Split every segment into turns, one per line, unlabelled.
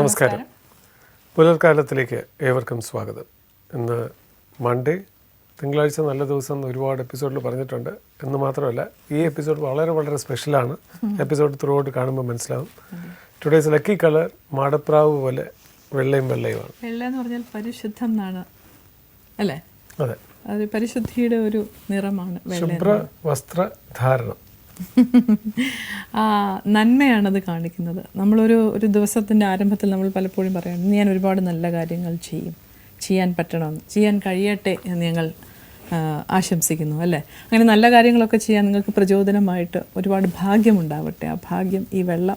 നമസ്കാരം. പുലർക്കാലത്തിലേക്ക് ഏവർക്കും സ്വാഗതം. ഇന്ന് മൺഡേ, തിങ്കളാഴ്ച നല്ല ദിവസം എന്ന് ഒരുപാട് എപ്പിസോഡിൽ പറഞ്ഞിട്ടുണ്ട്. എന്ന് മാത്രമല്ല, ഈ എപ്പിസോഡ് വളരെ വളരെ സ്പെഷ്യലാണ്. എപ്പിസോഡ് ത്രൂ ഔട്ട് കാണുമ്പോൾ മനസ്സിലാവും. ടുഡേസ് ലക്കി കളർ മാടപ്രാവ് പോലെ വെള്ളയും വെള്ളയുമാണ്.
വെള്ള എന്ന് പറഞ്ഞാൽ പരിശുദ്ധം എന്നാണ് അല്ലേ?
അതെ,
അത് പരിശുദ്ധിയുടെ ഒരു നിറമാണ്.
ശുഭ്ര വസ്ത്രധാരണം.
നന്മയാണത് കാണിക്കുന്നത്. നമ്മളൊരു ദിവസത്തിൻ്റെ ആരംഭത്തിൽ നമ്മൾ പലപ്പോഴും പറയുന്നത് ഞാൻ ഒരുപാട് നല്ല കാര്യങ്ങൾ ചെയ്യാൻ പറ്റണമെന്ന്, ചെയ്യാൻ കഴിയട്ടെ എന്ന് ഞങ്ങൾ ആശംസിക്കുന്നു അല്ലേ? അങ്ങനെ നല്ല കാര്യങ്ങളൊക്കെ ചെയ്യാൻ നിങ്ങൾക്ക് പ്രചോദനമായിട്ട് ഒരുപാട് ഭാഗ്യമുണ്ടാവട്ടെ. ആ ഭാഗ്യം ഈ വെള്ള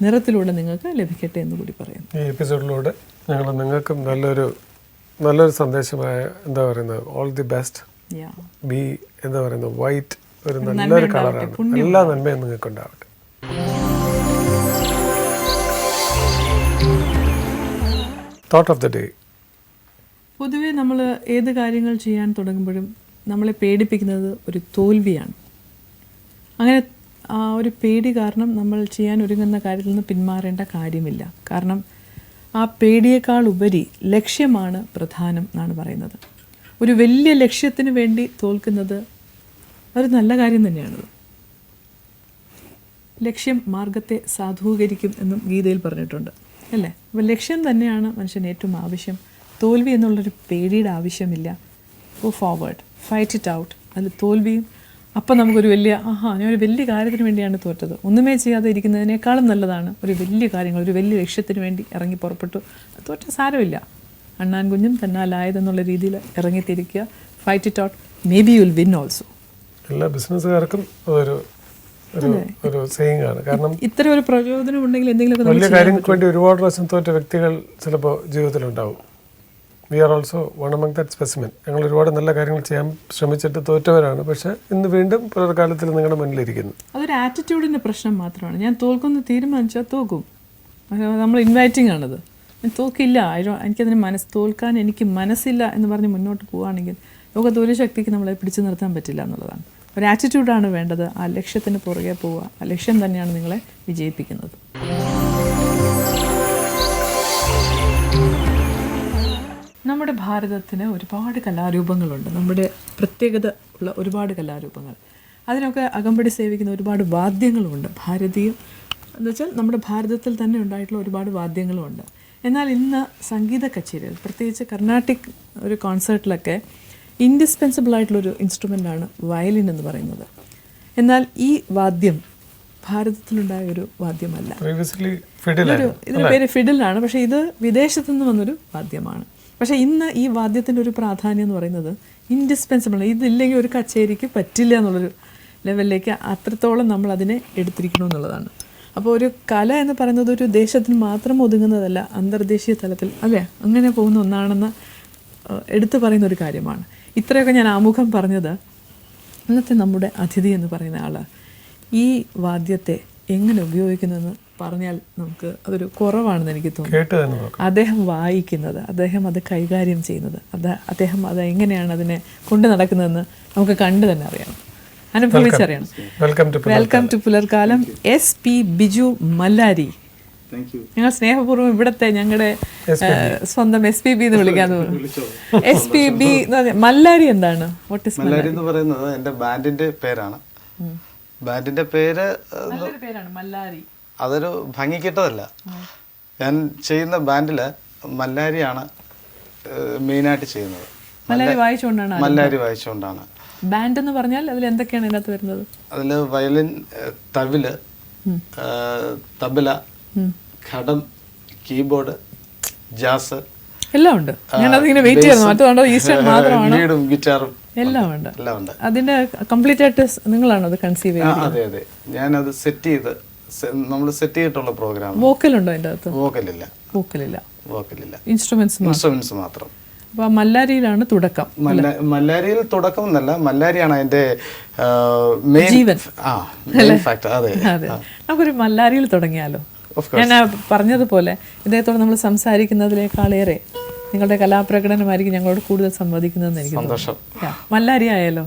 നിറത്തിലൂടെ നിങ്ങൾക്ക് ലഭിക്കട്ടെ എന്ന് കൂടി പറയുന്നു.
ഈ എപ്പിസോഡിലൂടെ ഞങ്ങൾ നിങ്ങൾക്കും നല്ലൊരു സന്ദേശമായ എന്താ പറയുന്നത്, ഓൾ ദി ബെസ്റ്റ്. ബി എന്താ പറയുന്നത്, വൈറ്റ് ഒരു നല്ലൊരു കളറാണ്. എല്ലാ നന്മയും നിങ്ങൾക്ക് ഉണ്ടാവട്ടെ. Thought of the day.
പൊതുവേ നമ്മൾ ഏത് കാര്യങ്ങൾ ചെയ്യാൻ തുടങ്ങുമ്പോഴും നമ്മളെ പേടിപ്പിക്കുന്നത് ഒരു തോൽവിയാണ്. അങ്ങനെ ആ ഒരു പേടി കാരണം നമ്മൾ ചെയ്യാൻ ഒരുങ്ങുന്ന കാര്യത്തിൽ നിന്ന് പിന്മാറേണ്ട കാര്യമില്ല. കാരണം ആ പേടിയേക്കാൾ ഉപരി ലക്ഷ്യമാണ് പ്രധാനം എന്നാണ് പറയുന്നത്. ഒരു വലിയ ലക്ഷ്യത്തിന് വേണ്ടി തോൽക്കുന്നത് ഒരു നല്ല കാര്യം തന്നെയാണത്. ലക്ഷ്യം മാർഗത്തെ സാധൂകരിക്കും എന്നും ഗീതയിൽ പറഞ്ഞിട്ടുണ്ട് അല്ലേ? അപ്പോൾ ലക്ഷ്യം തന്നെയാണ് മനുഷ്യന് ഏറ്റവും ആവശ്യം. തോൽവി എന്നുള്ളൊരു പേടിയുടെ ആവശ്യമില്ല. Go forward, fight it out. അതിൽ തോൽവിയും അപ്പം നമുക്കൊരു ഞാനൊരു വലിയ കാര്യത്തിന് വേണ്ടിയാണ് തോറ്റത്, ഒന്നുമേ ചെയ്യാതെ ഇരിക്കുന്നതിനേക്കാളും നല്ലതാണ് ഒരു വലിയ കാര്യങ്ങൾ, ഒരു വലിയ ലക്ഷ്യത്തിന് വേണ്ടി ഇറങ്ങി പുറപ്പെട്ടു. തോറ്റ സാരമില്ല, അണ്ണാൻ കുഞ്ഞും തന്നാലായതെന്നുള്ള രീതിയിൽ ഇറങ്ങിത്തിരിക്കുക. Fight it out, maybe you will win also.
എല്ലാ ബിസിനസ്സുകാർക്കും ഒരു സെയിങ് ആണ്. കാരണം
ഇത്തരം ഒരു പ്രചോദനം ഉണ്ടെങ്കിൽ എന്തെങ്കിലും
വലിയ കാര്യങ്ങൾക്ക് വേണ്ടി ഒരുപാട് പ്രാവശ്യം തോറ്റ വ്യക്തികൾ ചിലപ്പോൾ ജീവിതത്തിലുണ്ടാവും. We are also one among that specimen. ഞങ്ങൾ ഒരുപാട് നല്ല കാര്യങ്ങൾ ചെയ്യാൻ ശ്രമിച്ചിട്ട് തോറ്റവരാണ്. പക്ഷേ ഇന്ന് വീണ്ടും പുലർക്കാലത്തിൽ നിങ്ങളുടെ മുന്നിലിരിക്കുന്നു.
അതൊരു ആറ്റിറ്റ്യൂഡിൻ്റെ പ്രശ്നം മാത്രമാണ്. ഞാൻ തോൽക്കുമെന്ന് തീരുമാനിച്ചാൽ തോക്കും. നമ്മൾ ഇൻവൈറ്റിംഗ് ആണത്. ഞാൻ തോക്കില്ല, എനിക്കതിന് തോൽക്കാൻ എനിക്ക് മനസ്സില്ല എന്ന് പറഞ്ഞ് മുന്നോട്ട് പോവുകയാണെങ്കിൽ ലോകത്ത് ഒരു ശക്തിക്ക് നമ്മളെ പിടിച്ചു നിർത്താൻ പറ്റില്ല എന്നുള്ളതാണ്. ഒരു ആറ്റിറ്റ്യൂഡാണ് വേണ്ടത്. ആ ലക്ഷ്യത്തിന് പുറകെ പോവുക. ആ ലക്ഷ്യം തന്നെയാണ് നിങ്ങളെ വിജയിപ്പിക്കുന്നത്. നമ്മുടെ ഭാരതത്തിന് ഒരുപാട് കലാരൂപങ്ങളുണ്ട്. നമ്മുടെ പ്രത്യേകത ഉള്ള ഒരുപാട് കലാരൂപങ്ങൾ. അതിനൊക്കെ അകമ്പടി സേവിക്കുന്ന ഒരുപാട് വാദ്യങ്ങളുമുണ്ട്. ഭാരതീയം എന്ന് വെച്ചാൽ നമ്മുടെ ഭാരതത്തിൽ തന്നെ ഉണ്ടായിട്ടുള്ള ഒരുപാട് വാദ്യങ്ങളുമുണ്ട്. എന്നാൽ ഇന്ന് സംഗീത കച്ചേരികൾ, പ്രത്യേകിച്ച് കർണാട്ടിക് ഒരു കോൺസേർട്ടിലൊക്കെ ഇൻഡിസ്പെൻസിബിൾ ആയിട്ടുള്ളൊരു ഇൻസ്ട്രുമെൻ്റാണ് വയലിൻ എന്ന് പറയുന്നത്. എന്നാൽ ഈ വാദ്യം ഭാരതത്തിലുണ്ടായ ഒരു വാദ്യമല്ല. ഇതിൻ്റെ പേര് ഫിഡിലാണ്. പക്ഷേ ഇത് വിദേശത്തു നിന്ന് വന്നൊരു വാദ്യമാണ്. പക്ഷേ ഇന്ന് ഈ വാദ്യത്തിൻ്റെ ഒരു പ്രാധാന്യം എന്ന് പറയുന്നത് ഇൻഡിസ്പെൻസിബിൾ. ഇതില്ലെങ്കിൽ ഒരു കച്ചേരിക്ക് പറ്റില്ല എന്നുള്ളൊരു ലെവലിലേക്ക് അത്രത്തോളം നമ്മൾ അതിനെ എടുത്തിരിക്കണമെന്നുള്ളതാണ്. അപ്പോൾ ഒരു കല എന്ന് പറയുന്നത് ഒരു ദേശത്തിന് മാത്രം ഒതുങ്ങുന്നതല്ല, അന്തർദേശീയ തലത്തിൽ അല്ലേ അങ്ങനെ പോകുന്ന ഒന്നാണെന്ന് എടുത്തു പറയുന്ന ഒരു കാര്യമാണ്. ഇത്രയൊക്കെ ഞാൻ ആമുഖം പറഞ്ഞത് ഇന്നത്തെ നമ്മുടെ അതിഥി എന്ന് പറയുന്ന ആൾ ഈ വാദ്യത്തെ എങ്ങനെ ഉപയോഗിക്കുന്നതെന്ന് പറഞ്ഞാൽ നമുക്ക് അതൊരു കുറവാണെന്ന് എനിക്ക് തോന്നുന്നു. അദ്ദേഹം വായിക്കുന്നത്, അദ്ദേഹം അത് കൈകാര്യം ചെയ്യുന്നത്, അദ്ദേഹം അത് എങ്ങനെയാണ് അതിനെ കൊണ്ടു നടക്കുന്നതെന്ന് നമുക്ക് കണ്ടു തന്നെ അറിയണം, അനുഭവിച്ചറിയണം. Welcome to പുലർക്കാലം SP Biju മല്ലാരി. ഞങ്ങൾ സ്നേഹപൂർവ്വം ഇവിടത്തെ ഞങ്ങളുടെ സ്വന്തം SPB എന്ന് വിളിക്കാന്ന് പറഞ്ഞു. SPB മല്ലാരി എന്താണ്?
മല്ലാരി എന്ന് പറയുന്നത് എന്റെ ബാൻഡിന്റെ പേരാണ്. ബാൻഡിന്റെ പേരാണ്
മല്ലാരി.
അതൊരു ഭംഗിക്കിട്ടതല്ല. ഞാൻ ചെയ്യുന്ന ബാൻഡില് മല്ലാരിയാണ് മെയിനായിട്ട് ചെയ്യുന്നത്. മല്ലാരി വായിച്ചുകൊണ്ടാണ്.
ബാൻഡ് എന്ന് പറഞ്ഞാൽ അതിൽ എന്തൊക്കെയാണ് ഇതിനകത്ത് വരുന്നത്?
അതില് വയലിൻ, തവില്, തബല, ഘടം, കീബോർഡ്, ജാസ് എല്ലാം ഉണ്ട്. ലീഡും ഗിറ്റാറും
എല്ലാം ഉണ്ട്. അതിന്റെ കംപ്ലീറ്റ് ആയിട്ട് നിങ്ങളാണോ അത് കൺസീവ് ചെയ്യുന്നത്?
അതെ അതെ, ഞാനത് സെറ്റ് ചെയ്തിട്ടുള്ള പ്രോഗ്രാം.
വോക്കൽ ഉണ്ടോ അതിന്റെ അകത്ത്?
വോക്കലില്ല,
ഇൻസ്ട്രുമെന്റ്സ്
മാത്രം.
അപ്പൊ മല്ലാരിയിലാണ് തുടക്കം.
മല്ലാരിയിൽ തുടക്കം എന്നല്ല, മല്ലാരിയാണ് അതിന്റെ
ജീവൻ.
അതെ,
നമുക്കൊരു മല്ലാരിയിൽ തുടങ്ങിയാലോ? ഞാൻ പറഞ്ഞതുപോലെ ഇദ്ദേഹത്തോട് നമ്മൾ സംസാരിക്കുന്നതിനേക്കാളേറെ നിങ്ങളുടെ കലാപ്രകടനമായിരിക്കും ഞങ്ങളോട് കൂടുതൽ സംവദിക്കുന്നതെന്ന് എനിക്ക്
സന്തോഷം.
മല്ലാരി ആയാലോ?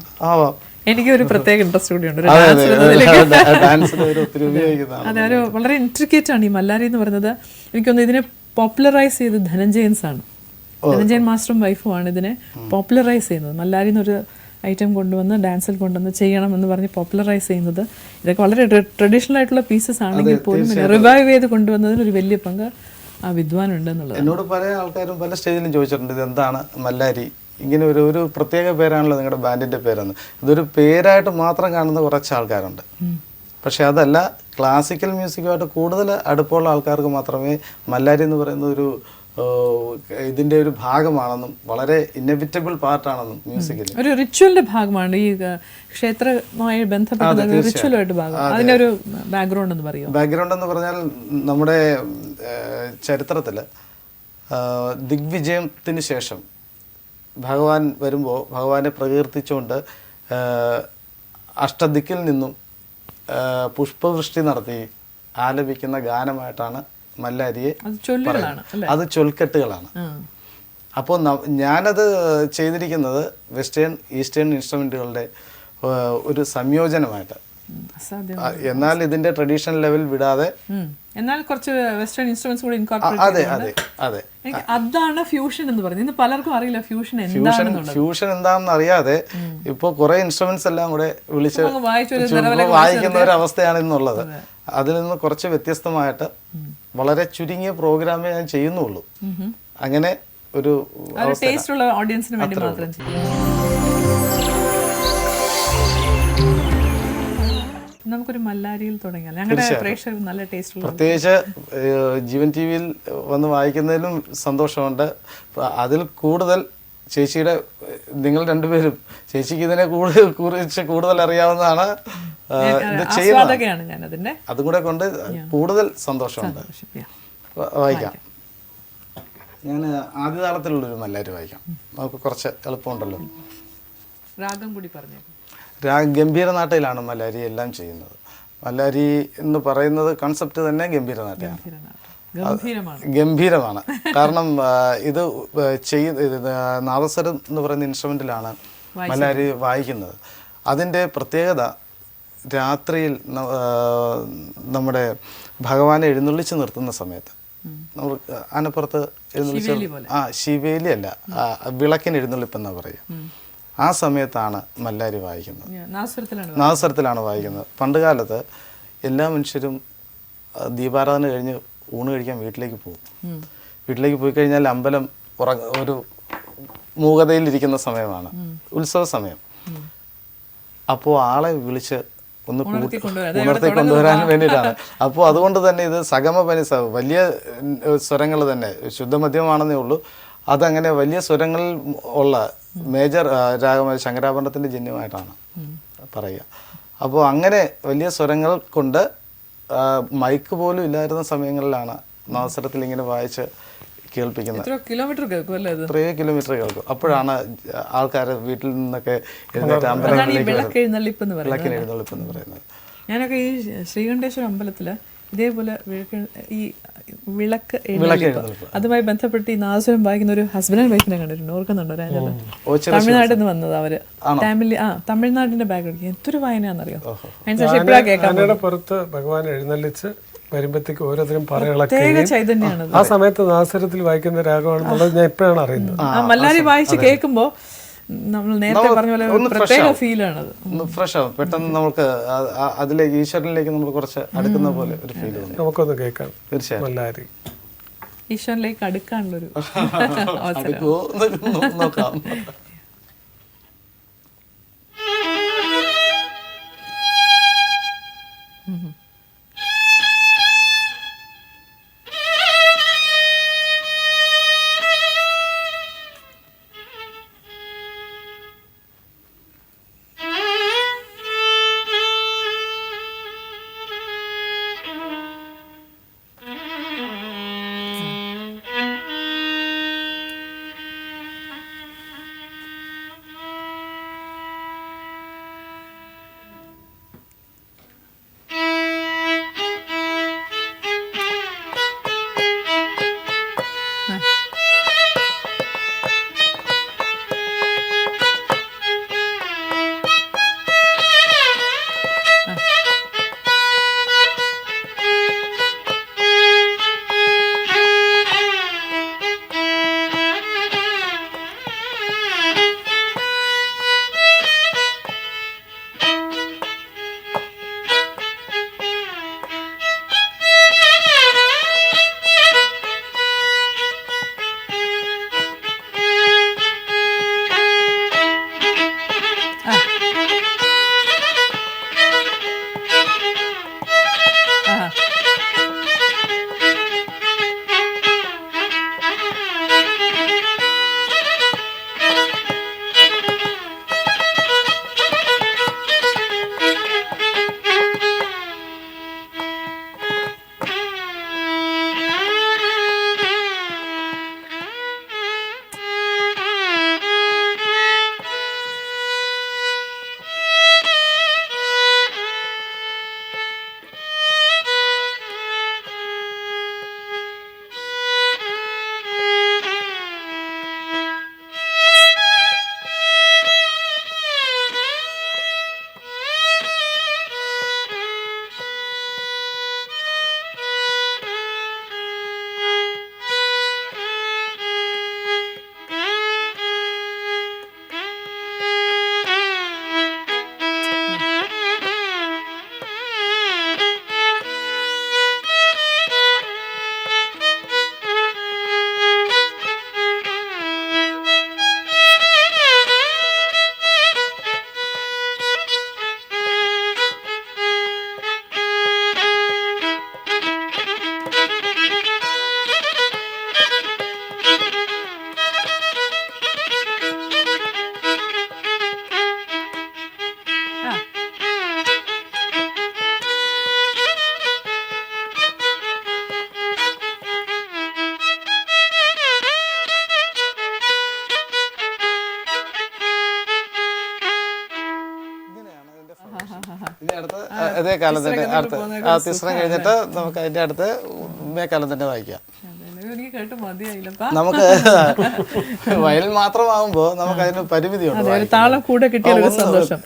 എനിക്കൊരു പ്രത്യേക ഇൻട്രസ്റ്റ് കൂടിയുണ്ട് ഒരു
അതെ
dance
അതെ
എന്നതിലേക്ക്.
ഡാൻസിന് ഒരു ഒത്തിരി ഉപയോഗിക്കുന്നതാണ്.
അതെ, ഒരു വളരെ ഇൻട്രിക്കേറ്റ് ആണ് ഈ മല്ലാരി എന്ന് പറയുന്നത്. എനിക്കൊന്ന് ഇതിനെ പോപ്പുലറൈസ് ചെയ്ത് ധനഞ്ജയൻസ് ആണ്. ധനഞ്ജയൻ മാസ്റ്ററും വൈഫുമാണ് ഇതിനെ പോപ്പുലറൈസ് ചെയ്യുന്നത്. മല്ലാരി എന്നൊരു ഐറ്റം കൊണ്ടുവന്ന് ഡാൻസിൽ കൊണ്ടുവന്ന് ചെയ്യണം എന്ന് പറഞ്ഞ് പോപ്പുലറൈസ് ചെയ്യുന്നത്. ഇതൊക്കെ വളരെ ട്രഡീഷണൽ ആയിട്ടുള്ള പീസസ് ആണെങ്കിൽ പോലും റിവൈവ് ചെയ്ത് കൊണ്ടുവന്നതിന് ഒരു വലിയ പങ്ക് ആ വിദ്വാനുണ്ട് എന്നുള്ളത്.
എന്നോട് പല ആൾക്കാരും പല സ്റ്റേജിലും ചോദിച്ചിട്ടുണ്ട് ഇത് എന്താണ് മല്ലാരി, ഇങ്ങനെ ഒരു പ്രത്യേക പേരാണല്ലോ നിങ്ങളുടെ ബാൻഡിന്റെ പേരെന്ന്. ഇതൊരു പേരായിട്ട് മാത്രം കാണുന്ന കുറച്ച് ആൾക്കാരുണ്ട്. പക്ഷെ അതല്ല, ക്ലാസിക്കൽ മ്യൂസിക്കുമായിട്ട് കൂടുതൽ അടുപ്പമുള്ള ആൾക്കാർക്ക് മാത്രമേ മല്ലാരി എന്ന് പറയുന്ന ഒരു ഇതിന്റെ ഒരു ഭാഗമാണെന്നും വളരെ ഇന്നെവിറ്റബിൾ പാർട്ടാണെന്നും മ്യൂസിക്കിൽ
ഒരു റിച്വലിന്റെ ഭാഗമാണ് ഈ ക്ഷേത്രവുമായി ബന്ധപ്പെട്ട റിച്വലുമായിട്ട് ഭാഗം. അതിന്റെ ഒരു ബാക്ക്ഗ്രൗണ്ട് എന്ന് പറയുമോ?
ബാക്ക്ഗ്രൗണ്ട് എന്ന് പറഞ്ഞാൽ നമ്മുടെ ചരിത്രത്തില് ദിഗ്വിജയത്തിന് ശേഷം ഭഗവാൻ വരുമ്പോൾ ഭഗവാനെ പ്രകീർത്തിച്ചുകൊണ്ട് അഷ്ടദിക്കിൽ നിന്നും പുഷ്പവൃഷ്ടി നടത്തി ആലപിക്കുന്ന ഗാനമായിട്ടാണ് മല്ലാരിയെ പറയുന്നത്. അത് ചൊൽക്കെട്ടുകളാണ്. അപ്പോൾ ഞാനത് ചെയ്തിരിക്കുന്നത് വെസ്റ്റേൺ ഈസ്റ്റേൺ ഇൻസ്ട്രുമെന്റുകളുടെ ഒരു സംയോജനമായിട്ട്. എന്നാൽ ഇതിന്റെ ട്രഡീഷണൽ ലെവൽ വിടാതെ
എന്നാൽ കുറച്ച് വെസ്റ്റേൺ ഇൻസ്ട്രുമെന്റ്സ് കൂടി
അതെ അതെ അതെ
അതാണ് ഫ്യൂഷൻ എന്ന് പറയുന്നത്. ഇന്ന് പലർക്കും അറിയില്ല ഫ്യൂഷൻ
എന്താണെന്ന് അറിയാതെ ഇപ്പൊ കുറെ ഇൻസ്ട്രുമെന്റ്സ് എല്ലാം കൂടെ വിളിച്ച് വായിക്കുന്ന ഒരു അവസ്ഥയാണ് ഇന്നുള്ളത്. അതിൽ നിന്ന് കുറച്ച് വ്യത്യസ്തമായിട്ട് വളരെ ചുരുങ്ങിയ പ്രോഗ്രാമേ ഞാൻ ചെയ്യുന്നുള്ളൂ. അങ്ങനെ ഒരു
ടേസ്റ്റുള്ള ഓഡിയൻസിന് വേണ്ടി മാത്രം ചെയ്യും. നമുക്കൊരു മല്ലാരിയിൽ തുടങ്ങിയാൽ ഞങ്ങളുടെ പ്രേക്ഷകർ നല്ല ടേസ്റ്റ്.
പ്രത്യേകിച്ച് ജീവൻ ടി വിയിൽ വന്ന് വായിക്കുന്നതിലും സന്തോഷമുണ്ട്. അതിൽ കൂടുതൽ ചേച്ചിയുടെ നിങ്ങൾ രണ്ടുപേരും ചേച്ചിക്ക് ഇതിനെ കുറിച്ച് കൂടുതൽ അറിയാവുന്നതാണ്. ഇത് ചെയ്യുന്നത് അതും കൂടെ കൊണ്ട് കൂടുതൽ സന്തോഷമുണ്ട്. വായിക്കാം. ഞാൻ ആദ്യ താളത്തിലുള്ളൊരു മല്ലാരി വായിക്കാം. നമുക്ക് കുറച്ച് എളുപ്പമുണ്ടല്ലോ.
രാഗം കൂടി പറഞ്ഞു.
ഗംഭീരനാട്ടയിലാണ് മല്ലാരി എല്ലാം ചെയ്യുന്നത്. മല്ലാരി എന്ന് പറയുന്നത് കൺസെപ്റ്റ് തന്നെ ഗംഭീരനാട്ടയാണ്. ഗംഭീരമാണ്. കാരണം ഇത് നാദസ്വരം എന്ന് പറയുന്ന ഇൻസ്ട്രുമെന്റിലാണ് മല്ലാരി വായിക്കുന്നത്. അതിൻ്റെ പ്രത്യേകത രാത്രിയിൽ നമ്മുടെ ഭഗവാനെ എഴുന്നള്ളിച്ച് നിർത്തുന്ന സമയത്ത് നമ്മൾ അതിനപ്പുറത്ത് ശിവേലി അല്ല, വിളക്കിന് എഴുന്നള്ളിപ്പെന്നാ പറയുക. ആ സമയത്താണ് മല്ലാരി വായിക്കുന്നത്. നാദസ്വരത്തിലാണ് വായിക്കുന്നത്. പണ്ട് കാലത്ത് എല്ലാ മനുഷ്യരും ദീപാരാധന കഴിഞ്ഞ് ഊണ് കഴിക്കാൻ വീട്ടിലേക്ക് പോകും. വീട്ടിലേക്ക് പോയി കഴിഞ്ഞാൽ അമ്പലം ഒരു മൂകതയിലിരിക്കുന്ന സമയമാണ്, ഉത്സവ സമയം. അപ്പോൾ ആളെ വിളിച്ച് ഒന്ന് ഉണർത്തി കൊണ്ടുവരാൻ വേണ്ടിയിട്ടാണ്. അപ്പോൾ അതുകൊണ്ട് തന്നെ ഇത് സഗമപനി വലിയ സ്വരങ്ങൾ തന്നെ, ശുദ്ധമധ്യമാണെന്നേ ഉള്ളൂ. അതങ്ങനെ വലിയ സ്വരങ്ങളിൽ ഉള്ള മേജർ രാഗമായ ശങ്കരാഭരണത്തിൻ്റെ ജന്യമായിട്ടാണ് പറയുക. അപ്പോൾ അങ്ങനെ വലിയ സ്വരങ്ങൾ കൊണ്ട് മൈക്ക് പോലും ഇല്ലായിരുന്ന സമയങ്ങളിലാണ് നാദസ്വരത്തിൽ ഇങ്ങനെ വായിച്ച് കേൾപ്പിക്കുന്നത്. എത്രയോ കിലോമീറ്റർ കേൾക്കും. അപ്പോഴാണ് ആൾക്കാർ വീട്ടിൽ നിന്നൊക്കെ
വിളക്കെഴുന്നള്ളിപ്പ് എന്ന് പറയുന്നത്. ഞാനൊക്കെ ഈ ശ്രീകണ്ഠേശ്വര അമ്പലത്തില് ഇതേപോലെ ഈ വിളക്ക് അതുമായി ബന്ധപ്പെട്ട് ഈ നാദസ്വരം വായിക്കുന്ന ഒരു ഹസ്ബൻഡ് ആൻഡ് വൈഫിനെ കണ്ടിട്ടുണ്ട്. ഓർക്കുന്നുണ്ടോ? തമിഴ്നാട്ടിൽ നിന്ന് വന്നത് അവര്. തമിഴ്നാടിന്റെ ബാക്ക്ഗ്രൗണ്ട് എന്തൊരു വായനയാണെന്നറിയോ? അതിനുശേഷം ഇപ്പോഴാണ് കേൾക്കാൻ
പുറത്ത് ഭഗവാൻ എഴുന്നള്ളിച്ച് വരുമ്പോഴത്തേക്ക് ഓരോരുത്തരും പറയുകയാണ്. ആ സമയത്ത് നാദസ്വരത്തിൽ വായിക്കുന്ന രാഗമാണെന്നുള്ളത് ഞാൻ ഇപ്പോഴാണ് അറിയുന്നത്.
മല്ലാരി വായിച്ച് കേൾക്കുമ്പോൾ നമ്മൾ നേരത്തെ പറഞ്ഞ പോലെ പ്രത്യേക ഫീലാണത്.
ഫ്രഷ് ആവും. പെട്ടെന്ന് നമുക്ക് അതിലേക്ക് ഈശ്വരനിലേക്ക് നമ്മൾ കുറച്ച് അടുക്കുന്ന പോലെ ഒരു ഫീൽ.
നമുക്കൊന്ന് കേൾക്കാം.
തീർച്ചയായും
മല്ലാരി
ഈശ്വരനിലേക്ക് അടുക്കാനുള്ളൊരു
നോക്കാം. അതിന്റെ അടുത്ത് അതേ കാലം തന്നെ അടുത്ത് തിസ്രം കഴിഞ്ഞിട്ട് നമുക്ക് അതിന്റെ അടുത്ത് മേക്കാലം തന്നെ വായിക്കാം.
എനിക്ക് കേട്ട് മതിയായില്ല.
നമുക്ക് വയലിൻ മാത്രമാകുമ്പോ നമുക്ക് അതിന് പരിമിതിയുണ്ട്.
താളം കൂടെ കിട്ടിയ സന്തോഷം.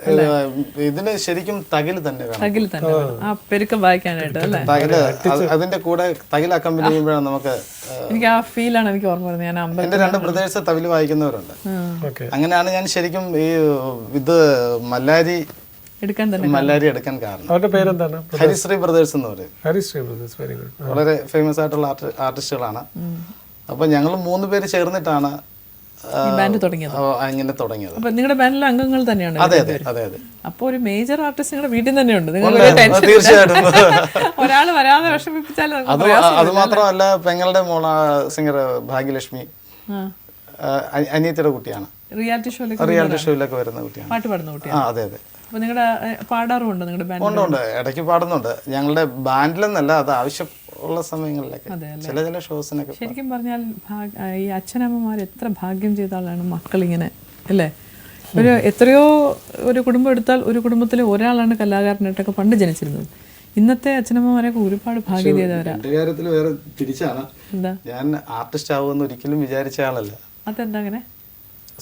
ഇതിന് ശരിക്കും തകില് തന്നെ വേണം.
തകിൽ തന്നെ ആ പെരുക്കം വായിക്കാനായിട്ട് അല്ലേ?
തകില് അതിന്റെ കൂടെ തകിൽ അക്കമ്പനി ചെയ്യുമ്പോഴാണ് നമുക്ക്.
എനിക്ക് ആ ഫീലാണ് എനിക്ക് ഓർമ്മ വരുന്നത്. ഞാൻ
എന്റെ 2 ബ്രദേഴ്സ് തവില് വായിക്കുന്നവരുണ്ട്. അങ്ങനെയാണ് ഞാൻ ശരിക്കും ഈ ഇത് മല്ലാരി എടുക്കാൻ കാരണം.
അവരുടെ പേരെന്താണ്?
ഹരിശ്രീ ബ്രദേഴ്സ് എന്ന് പറയും.
ഹരിശ്രീ ബ്രദേഴ്സ്, വെരി ഗുഡ്.
വളരെ ഫേമസ് ആയിട്ടുള്ള ആർട്ടിസ്റ്റുകളാണ്. അപ്പൊ ഞങ്ങൾ 3 പേര് ചേർന്നിട്ടാണ്
ബാൻഡ് തുടങ്ങിയത്.
അങ്ങനെ തുടങ്ങിയത്.
അപ്പൊ നിങ്ങളുടെ ബാൻഡിലെ അംഗങ്ങൾ തന്നെയാണ്?
അതെ അതെ അതെ അതെ.
അപ്പൊ ഒരു മേജർ ആർട്ടിസ്റ്റ് നിങ്ങളുടെ വീട്ടിൽ തന്നെയുണ്ട്.
തീർച്ചയായിട്ടും.
ഒരാൾ വരാതെ വിഷമിപ്പിച്ചാൽ
അത് മാത്രമല്ല, പെങ്ങളുടെ മോള സിംഗർ ഭാഗ്യലക്ഷ്മി അനിയത്തിയുടെ കുട്ടിയാണ്. റിയാലിറ്റി ഷോയിലൊക്കെ വരുന്ന കുട്ടിയാണ്.
പാട്ട് പാടുന്ന കുട്ടിയാണ്.
അതെ അതെ.
അപ്പൊ നിങ്ങളുടെ പാടാറുണ്ടോ നിങ്ങളുടെ ബാൻഡ്?
ഉണ്ട്, ഇടയ്ക്ക് പാടുന്നുണ്ട്. ഞങ്ങളുടെ ബാൻഡിലെന്നല്ല, അത് ആവശ്യമുള്ള സമയങ്ങളിലൊക്കെ ചില ഷോസിനൊക്കെ.
ശരിക്കും പറഞ്ഞാൽ ഈ അച്ഛനമ്മമാർ എത്ര ഭാഗ്യം ചെയ്ത ആളാണ് മക്കളിങ്ങനെ അല്ലേ? ഒരു എത്രയോ ഒരു കുടുംബം എടുത്താൽ ഒരു കുടുംബത്തിലെ ഒരാളാണ് കലാകാരനായിട്ടൊക്കെ പണ്ട് ജനിച്ചിരുന്നത്. ഇന്നത്തെ അച്ഛനമ്മമാരൊക്കെ ഒരുപാട് ഭാഗ്യം ചെയ്തവരാ.
എന്റെ കാര്യത്തിൽ വേറെ തിരിച്ചാണ്.
എന്താ?
ഞാൻ ആർട്ടിസ്റ്റ് ആവുമെന്ന് ഒരിക്കലും വിചാരിച്ച ആളല്ല.
അതെന്താ അങ്ങനെ?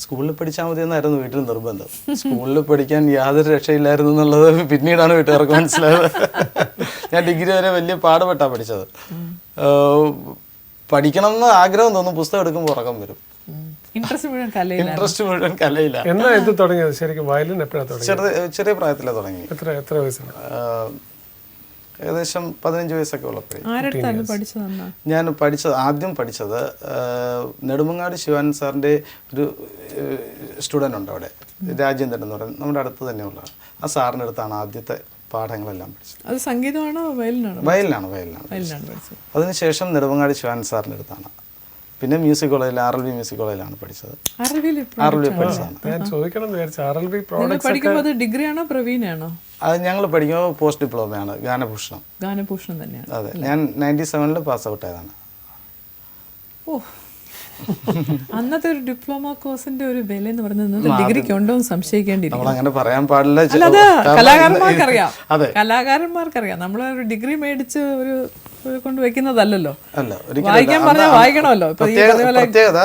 സ്കൂളിൽ പഠിച്ചാൽ മതി എന്നായിരുന്നു വീട്ടിൽ നിർബന്ധം. സ്കൂളിൽ പഠിക്കാൻ യാതൊരു രക്ഷയില്ലായിരുന്നു എന്നുള്ളത് പിന്നീടാണ് വീട്ടുകാർക്ക് മനസ്സിലായത്. ഞാൻ ഡിഗ്രി വരെ വലിയ പാടുപെട്ടാണ് പഠിച്ചത്. പഠിക്കണം എന്ന് ആഗ്രഹം തോന്നും, പുസ്തകം എടുക്കുമ്പോൾ ഉറക്കം വരും.
ഇൻട്രസ്റ്റ്
മുഴുവൻ കലയില്ല.
എന്നാ ഇത് തുടങ്ങിയത് ശരിക്കും? വയലിൻ എപ്പോഴാണ് തുടങ്ങിയത്?
ചെറിയ പ്രായത്തിലാണ് തുടങ്ങി.
എത്ര വയസ്സാണ്?
ഏകദേശം 15 വയസ്സൊക്കെ ഉള്ളപ്പോഴേ. ഞാൻ ആദ്യം പഠിച്ചത് നെടുമങ്ങാട് ശിവാനൻ സാറിൻ്റെ ഒരു സ്റ്റുഡൻ്റ് ഉണ്ട് അവിടെ, രാജേന്ദ്രൻ എന്ന് പറയുന്നത്, നമ്മുടെ അടുത്ത് തന്നെയുള്ള ആ സാറിൻ്റെ അടുത്താണ് ആദ്യത്തെ പാഠങ്ങളെല്ലാം പഠിച്ചത്.
അത് സംഗീതമാണോ വയലിനാണോ?
വയലിനാണ്. അതിനുശേഷം നെടുമങ്ങാട് ശിവാനൻ സാറിൻ്റെ അടുത്താണ്. പിന്നെ മ്യൂസിക് കോളേജിൽ RLB മ്യൂസിക് കോളേജിലാണ് പഠിച്ചത്. RLB പഠിച്ചതാണ്.
ഡിഗ്രിയാണോ പ്രവീണാണോ?
അത് ഞങ്ങൾ പഠിക്കുമ്പോൾ പോസ്റ്റ് ഡിപ്ലോമയാണ്, ഗാനഭൂഷണം.
തന്നെയാണ്.
അതെ, ഞാൻ 97 പാസ് ഔട്ട് ആയതാണ്.
അന്നത്തെ ഒരു ഡിപ്ലോമ കോഴ്സിന്റെ ഒരു വില എന്ന് പറയുന്നത് ഡിഗ്രിക്ക് ഉണ്ടോ എന്ന് സംശയിക്കേണ്ടിയിരിക്കും.
അങ്ങനെ പറയാൻ പാടില്ല.
കലാകാരന്മാർക്കറിയാം. നമ്മൾ ഒരു ഡിഗ്രി മേടിച്ച് ഒരു കൊണ്ട് വെക്കുന്നതല്ലല്ലോ. വായിക്കാൻ പറഞ്ഞാൽ വായിക്കണമല്ലോ.
പ്രത്യേകത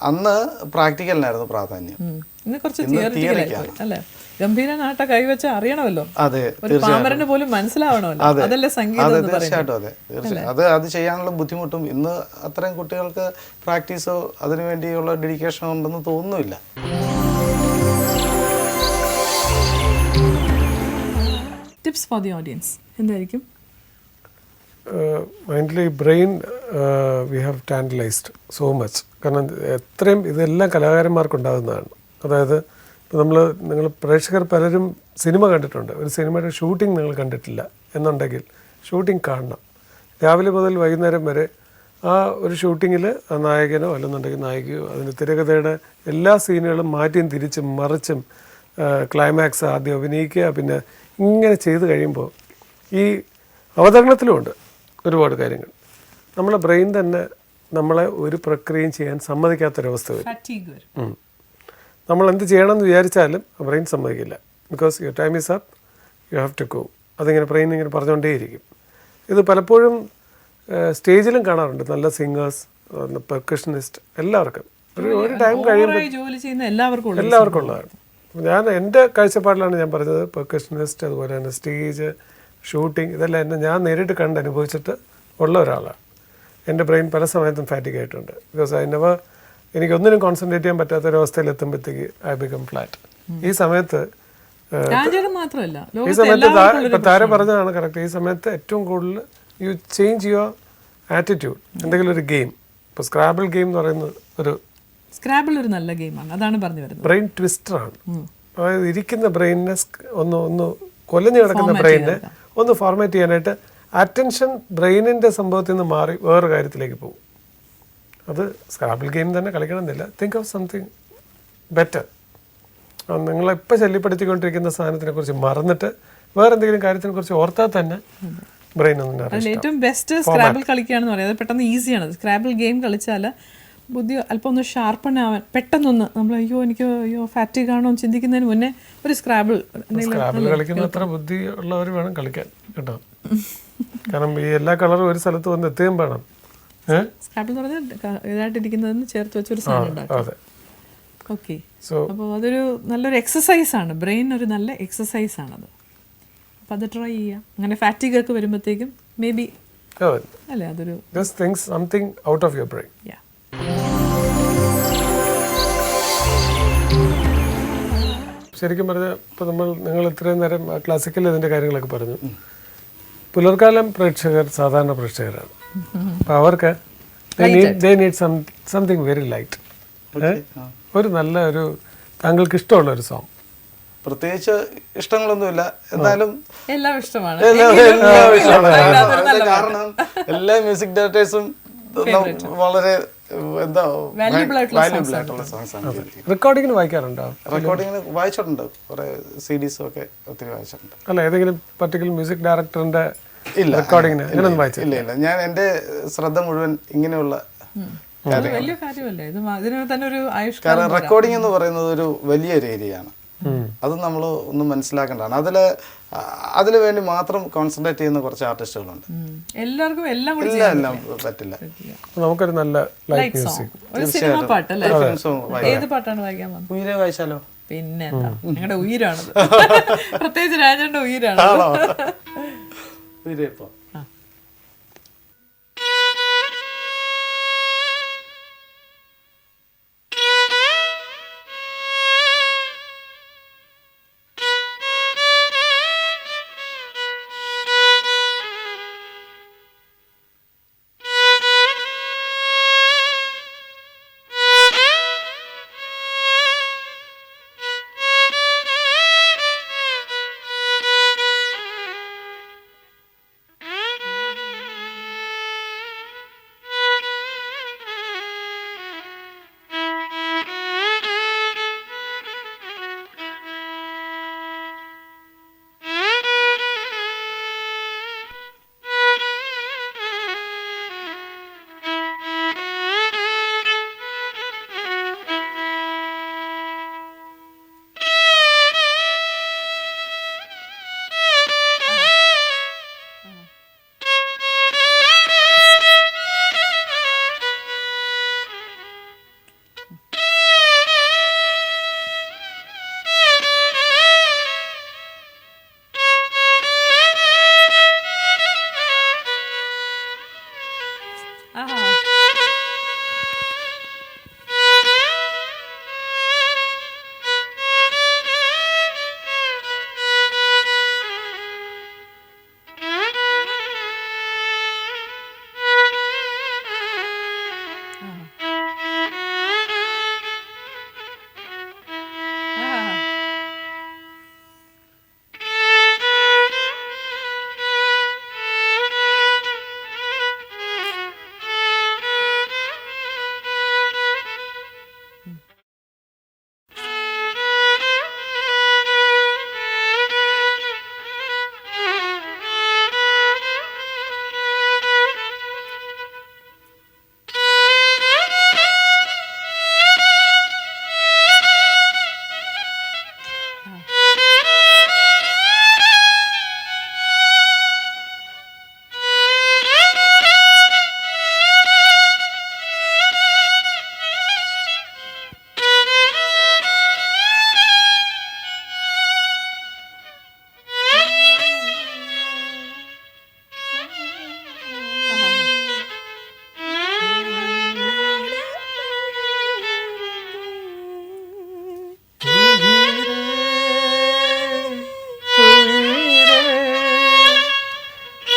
അന്ന് പ്രാക്ടിക്കലിനായിരുന്നു പ്രാധാന്യം.
ഇന്ന് കുറച്ച് തിയറിറ്റിക്കലായി അല്ലേ? ഗംഭീരനാട്ട കൈവച്ച അറിയണമല്ലോ.
അതെ,
ഒരു പാമരന് പോലും മനസ്സിലാവണമല്ലോ. അതല്ലേ സംഗീതം.
തീർച്ചയായിട്ടും അതെ, തീർച്ചയായും. അത് ചെയ്യാനുള്ള ബുദ്ധിമുട്ടും ഇന്ന് അത്രയും കുട്ടികൾക്ക് പ്രാക്ടീസോ അതിനുവേണ്ടിയുള്ള ഡെഡിക്കേഷനോ ഉണ്ടെന്ന് തോന്നുന്നില്ല.
ടിപ്സ് ഫോർ ദി ഓഡിയൻസ് എന്തായിരിക്കും?
Mindly brain we have tantalised so much. കാരണം എത്രയും ഇതെല്ലാം കലാകാരന്മാർക്കുണ്ടാകുന്നതാണ്. അതായത് ഇപ്പോൾ നിങ്ങൾ പ്രേക്ഷകർ പലരും സിനിമ കണ്ടിട്ടുണ്ട്. ഒരു സിനിമയുടെ ഷൂട്ടിംഗ് നിങ്ങൾ കണ്ടിട്ടില്ല എന്നുണ്ടെങ്കിൽ ഷൂട്ടിംഗ് കാണണം. രാവിലെ മുതൽ വൈകുന്നേരം വരെ ആ ഒരു ഷൂട്ടിങ്ങിൽ ആ നായകനോ അല്ലെന്നുണ്ടെങ്കിൽ നായികയോ അതിൻ്റെ തിരക്കഥയുടെ എല്ലാ സീനുകളും മാറ്റിയും തിരിച്ചും മറിച്ചും ക്ലൈമാക്സ് ആദ്യം അഭിനയിക്കുക, പിന്നെ ഇങ്ങനെ ചെയ്ത് കഴിയുമ്പോൾ ഈ അവതരണത്തിലുമുണ്ട് ഒരുപാട് കാര്യങ്ങൾ. നമ്മളെ ബ്രെയിൻ തന്നെ നമ്മളെ ഒരു പ്രക്രിയയും ചെയ്യാൻ സമ്മതിക്കാത്തൊരവസ്ഥ വരും. നമ്മൾ എന്ത് ചെയ്യണമെന്ന് വിചാരിച്ചാലും ബ്രെയിൻ സമ്മതിക്കില്ല. Because your time is up, you have to go. അതിങ്ങനെ ബ്രെയിൻ ഇങ്ങനെ പറഞ്ഞുകൊണ്ടേയിരിക്കും. ഇത് പലപ്പോഴും സ്റ്റേജിലും കാണാറുണ്ട്. നല്ല സിംഗേഴ്സ്, പെർക്കഷനിസ്റ്റ്, എല്ലാവർക്കും ഒരു ടൈം കഴിയുമ്പോൾ എല്ലാവർക്കും ഉള്ളതാണ്. ഞാൻ എൻ്റെ കാഴ്ചപ്പാടിലാണ് ഞാൻ പറഞ്ഞത്. പെർക്കഷനിസ്റ്റ്, അതുപോലെ തന്നെ സ്റ്റേജ്, ഷൂട്ടിംഗ്, ഇതെല്ലാം ഞാൻ നേരിട്ട് അനുഭവിച്ചിട്ട് ഉള്ള ഒരാളാണ്. എൻ്റെ ബ്രെയിൻ പല സമയത്തും ഫാറ്റിക് ആയിട്ടുണ്ട്. ബിക്കോസ് എനിക്കൊന്നിനും കോൺസെൻട്രേറ്റ് ചെയ്യാൻ പറ്റാത്തൊരവസ്ഥയിൽ എത്തുമ്പോഴത്തേക്ക് ഐ ബിക്കം ഫ്ലാറ്റ്. ഈ സമയത്ത് ഇപ്പം താര പറഞ്ഞതാണ് കറക്റ്റ്. ഈ സമയത്ത് ഏറ്റവും കൂടുതൽ യു ചേഞ്ച് യുവർ ആറ്റിറ്റ്യൂഡ്. എന്തെങ്കിലും ഒരു ഗെയിം, ഇപ്പോൾ സ്ക്രാബിൾ ഗെയിം എന്ന് പറയുന്നത്
ഒരു നല്ല ഗെയിമാണ്. അതാണ് പറഞ്ഞു വരുന്നത്.
ബ്രെയിൻ ട്വിസ്റ്ററാണ്. അതായത് ഇരിക്കുന്ന ബ്രെയിനിനെ ഒന്ന് കൊലഞ്ഞു കിടക്കുന്ന ബ്രെയിനിനെ ഒന്ന് ഫോർമാറ്റ് ചെയ്യാനായിട്ട് അറ്റൻഷൻ ബ്രെയിനിൻ്റെ സംഭവത്തിൽ നിന്ന് മാറി വേറൊരു കാര്യത്തിലേക്ക് പോകും. അത് സ്ക്രാബിൾ ഗെയിം തന്നെ കളിക്കണമെന്നില്ല. Think of something better. നിങ്ങളിപ്പോൾ ശല്യപ്പെടുത്തിക്കൊണ്ടിരിക്കുന്ന സാധനത്തിനെ കുറിച്ച് മറന്നിട്ട് വേറെ എന്തെങ്കിലും കാര്യത്തിനെ കുറിച്ച് ഓർത്താൽ തന്നെ ബ്രെയിൻ ഒന്നും.
ഏറ്റവും ബെസ്റ്റ് സ്ക്രാബിൾ കളിക്കുകയാണെന്ന് പറയുന്നത് പെട്ടെന്ന് ഈസിയാണ്. സ്ക്രാബിൾ ഗെയിം കളിച്ചാൽ ബുദ്ധി അല്പം ഒന്ന് ഷാർപ്പൺ ആവാൻ പെട്ടെന്നൊന്ന് നമ്മൾ അയ്യോ ഫാറ്റിക് ആണോ എന്ന് ചിന്തിക്കുന്നതിന് മുന്നേ ഒരു സ്ക്രാബിൾ
സ്ക്രാബിൾ കളിക്കുന്ന അത്ര ബുദ്ധി ഉള്ളവർ വേണം കളിക്കാൻ കേട്ടോ. കാരണം ഈ എല്ലാ കളറും ഒരു സ്ഥലത്ത് വന്ന് എത്തുകയും വേണം.
സ്ക്രാബിൾ എന്ന് പറഞ്ഞാൽ ഇതായിട്ടിരിക്കുന്നതിന് ചേർത്ത് വെച്ചൊരു സാധനം ഉണ്ടാക്കും.
അതെ.
ഓക്കെ. അപ്പോൾ അതൊരു നല്ലൊരു എക്സസൈസാണ്, ബ്രെയിൻ ഒരു നല്ല എക്സസൈസാണത്. അപ്പോൾ അത് ട്രൈ ചെയ്യാം. അങ്ങനെ ഫാറ്റിക് ഒക്കെ വരുമ്പോഴത്തേക്കും മേ ബി അല്ലേ അതൊരു
just think something out of your brain.
yeah.
ശരിക്കും പറഞ്ഞാൽ ഇപ്പോൾ നിങ്ങൾ ഇത്രയും നേരം ക്ലാസിക്കൽ ഇതിൻ്റെ കാര്യങ്ങളൊക്കെ പറഞ്ഞു. പുലർക്കാലം പ്രേക്ഷകർ സാധാരണ പ്രേക്ഷകരാണ്. അപ്പോൾ അവർക്ക് they need something very light. ഒരു നല്ല ഒരു താങ്കൾക്ക് ഇഷ്ടമുള്ള ഒരു സോങ്.
പ്രത്യേകിച്ച് ഇഷ്ടങ്ങളൊന്നുമില്ല, എന്നാലും
എല്ലാം ഇഷ്ടമാണ്.
കാരണം എല്ലാ മ്യൂസിക് ഡയറക്ടേഴ്സും വളരെ എന്താ വാല്യുബിൾ ആയിട്ടുള്ള സോങ്സ് ആണ്.
റെക്കോർഡിങ്ങിന് വായിക്കാറുണ്ടോ?
റെക്കോർഡിങ്ങിന് വായിച്ചിട്ടുണ്ട്, കുറെ CDs ഒക്കെ ഒത്തിരി വായിച്ചിട്ടുണ്ട്.
അല്ല, ഏതെങ്കിലും പർട്ടിക്കുലർ മ്യൂസിക് ഡയറക്ടറിന്റെ
ഇല്ല,
റെക്കോർഡിങ്ങിന് അങ്ങനെയൊന്നും വായിച്ചില്ല.
ഇല്ല. ഞാൻ എൻ്റെ ശ്രദ്ധ മുഴുവൻ ഇങ്ങനെയുള്ള
വലിയ കാര്യമല്ലേ ഇത്, ഇതിന് തന്നെ ഒരു ആയുഷ്കാലം.
കാരണം റെക്കോർഡിംഗ് എന്ന് പറയുന്നത് ഒരു വലിയൊരു ഏരിയയാണ്. അത് നമ്മൾ ഒന്ന് മനസ്സിലാക്കേണ്ടതാണ്. അതിൽ വേണ്ടി മാത്രം കോൺസെൻട്രേറ്റ് ചെയ്യുന്ന കുറച്ച് ആർട്ടിസ്റ്റുകളുണ്ട്.
എല്ലാവർക്കും എല്ലാം
പറ്റില്ല.
നമുക്കൊരു നല്ല ലൈറ്റ് മ്യൂസിക്,
ഒരു സിനിമ പാട്ട് അല്ലേ? ഏത് പാട്ടാണ് വായിക്കാൻ വന്നത്?
ഉയരെ വായിച്ചാലോ?
പിന്നെ ഞങ്ങളുടെ ഉയരാണത്. പ്രത്യേകിച്ച് രാജന്റെ ഉയരാണ്.
ഉയരെ ഇപ്പോ